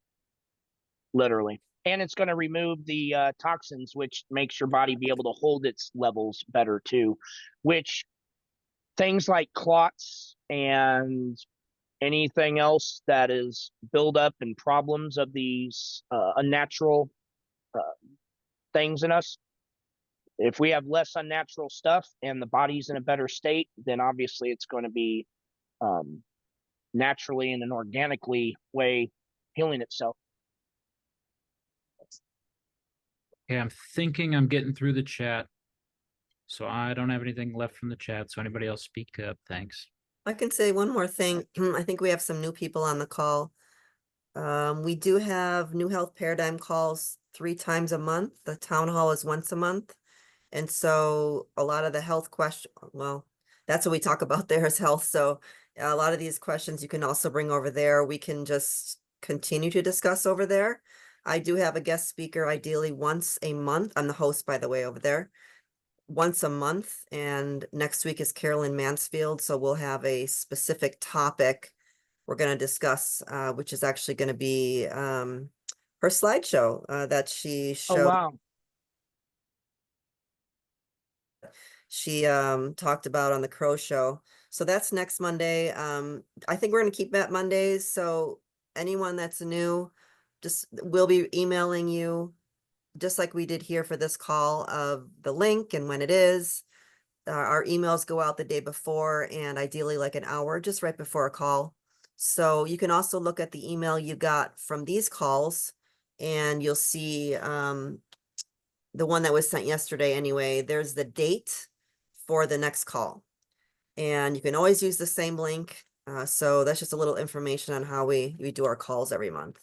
literally. And it's going to remove the toxins, which makes your body be able to hold its levels better too, which things like clots and anything else that is buildup and problems of these unnatural things in us. If we have less unnatural stuff and the body's in a better state, then obviously it's going to be naturally in an organically way healing itself. Okay, I'm thinking I'm getting through the chat. So I don't have anything left from the chat. So anybody else speak up? Thanks. I can say one more thing. I think we have some new people on the call. We do have New Health Paradigm calls 3 times a month. The town hall is once a month. And so a lot of the health question, well, that's what we talk about there is health. So a lot of these questions you can also bring over there. We can just continue to discuss over there. I do have a guest speaker ideally once a month. I'm the host, by the way, over there. Once a month, and next week is Carolyn Mansfield. So we'll have a specific topic we're going to discuss, which is actually going to be her slideshow that she showed. Oh, wow. She talked about on the Crow Show. So that's next Monday. I think we're going to keep that Mondays. So anyone that's new, just we'll be emailing you, just like we did here for this call, of the link and when it is. Our emails go out the day before, and ideally like an hour just right before a call. So you can also look at the email you got from these calls, and you'll see the one that was sent yesterday anyway. There's the date for the next call, and you can always use the same link. So that's just a little information on how we do our calls every month.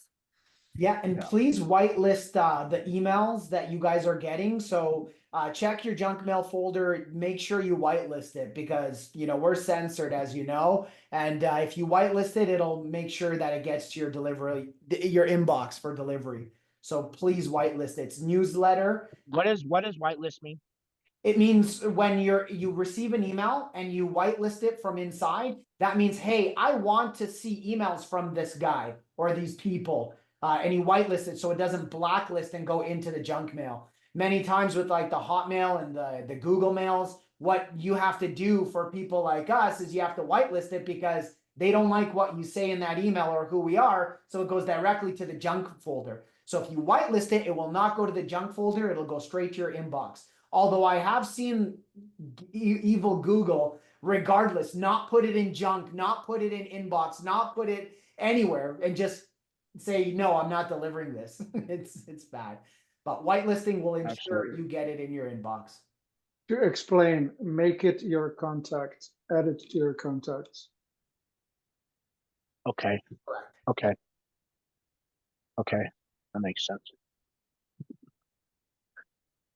Yeah, and please whitelist the emails that you guys are getting. So check your junk mail folder. Make sure you whitelist it, because we're censored, as you know. And if you whitelist it, it'll make sure that it gets to your your inbox for delivery. So please whitelist it. It's newsletter. What does whitelist mean? It means when you receive an email and you whitelist it from inside, that means, hey, I want to see emails from this guy or these people. And you whitelist it so it doesn't blacklist and go into the junk mail. Many times with like the Hotmail and the Google mails, what you have to do for people like us is you have to whitelist it, because they don't like what you say in that email or who we are. So it goes directly to the junk folder. So if you whitelist it, it will not go to the junk folder. It'll go straight to your inbox. Although I have seen evil Google, regardless, not put it in junk, not put it in inbox, not put it anywhere, and just say, no, I'm not delivering this. It's bad. But whitelisting will ensure Absolutely. you get it in your inbox. To explain, make it your contact, add it to your contacts. Okay. Okay. Okay. That makes sense.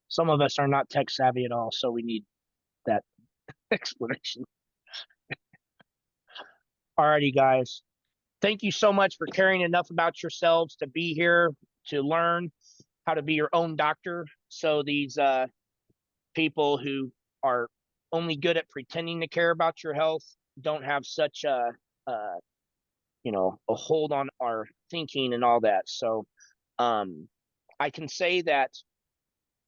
Some of us are not tech savvy at all, so we need that explanation. Alrighty, guys. Thank you so much for caring enough about yourselves to be here to learn how to be your own doctor. So these people who are only good at pretending to care about your health don't have such a hold on our thinking and all that. So I can say that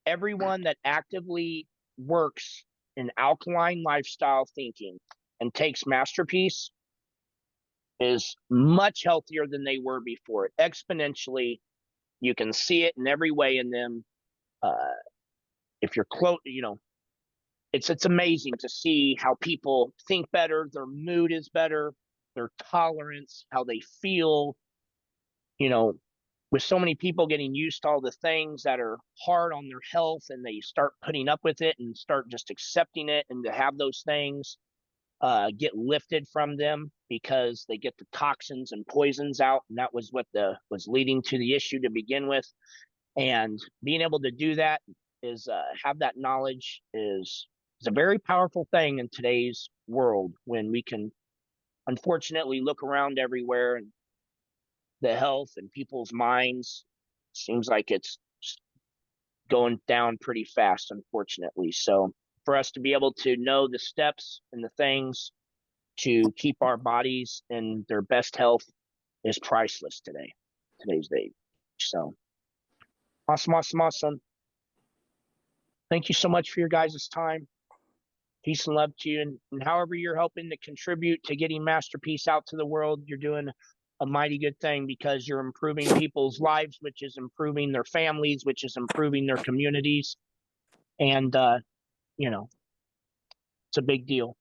everyone that actively works in alkaline lifestyle thinking and takes MasterPeace is much healthier than they were before. Exponentially, you can see it in every way in them. if you're close, it's amazing to see how people think better, their mood is better, their tolerance, how they feel, with so many people getting used to all the things that are hard on their health, and they start putting up with it and start just accepting it, and to have those things get lifted from them because they get the toxins and poisons out, and that was what was leading to the issue to begin with. And being able to do that is have that knowledge is a very powerful thing in today's world, when we can unfortunately look around everywhere, and the health and people's minds seems like it's going down pretty fast, unfortunately. So for us to be able to know the steps and the things to keep our bodies in their best health is priceless today's day. So awesome. Thank you so much for your guys' time. Peace and love to you. And however you're helping to contribute to getting MasterPeace out to the world, you're doing a mighty good thing, because you're improving people's lives, which is improving their families, which is improving their communities. And, it's a big deal.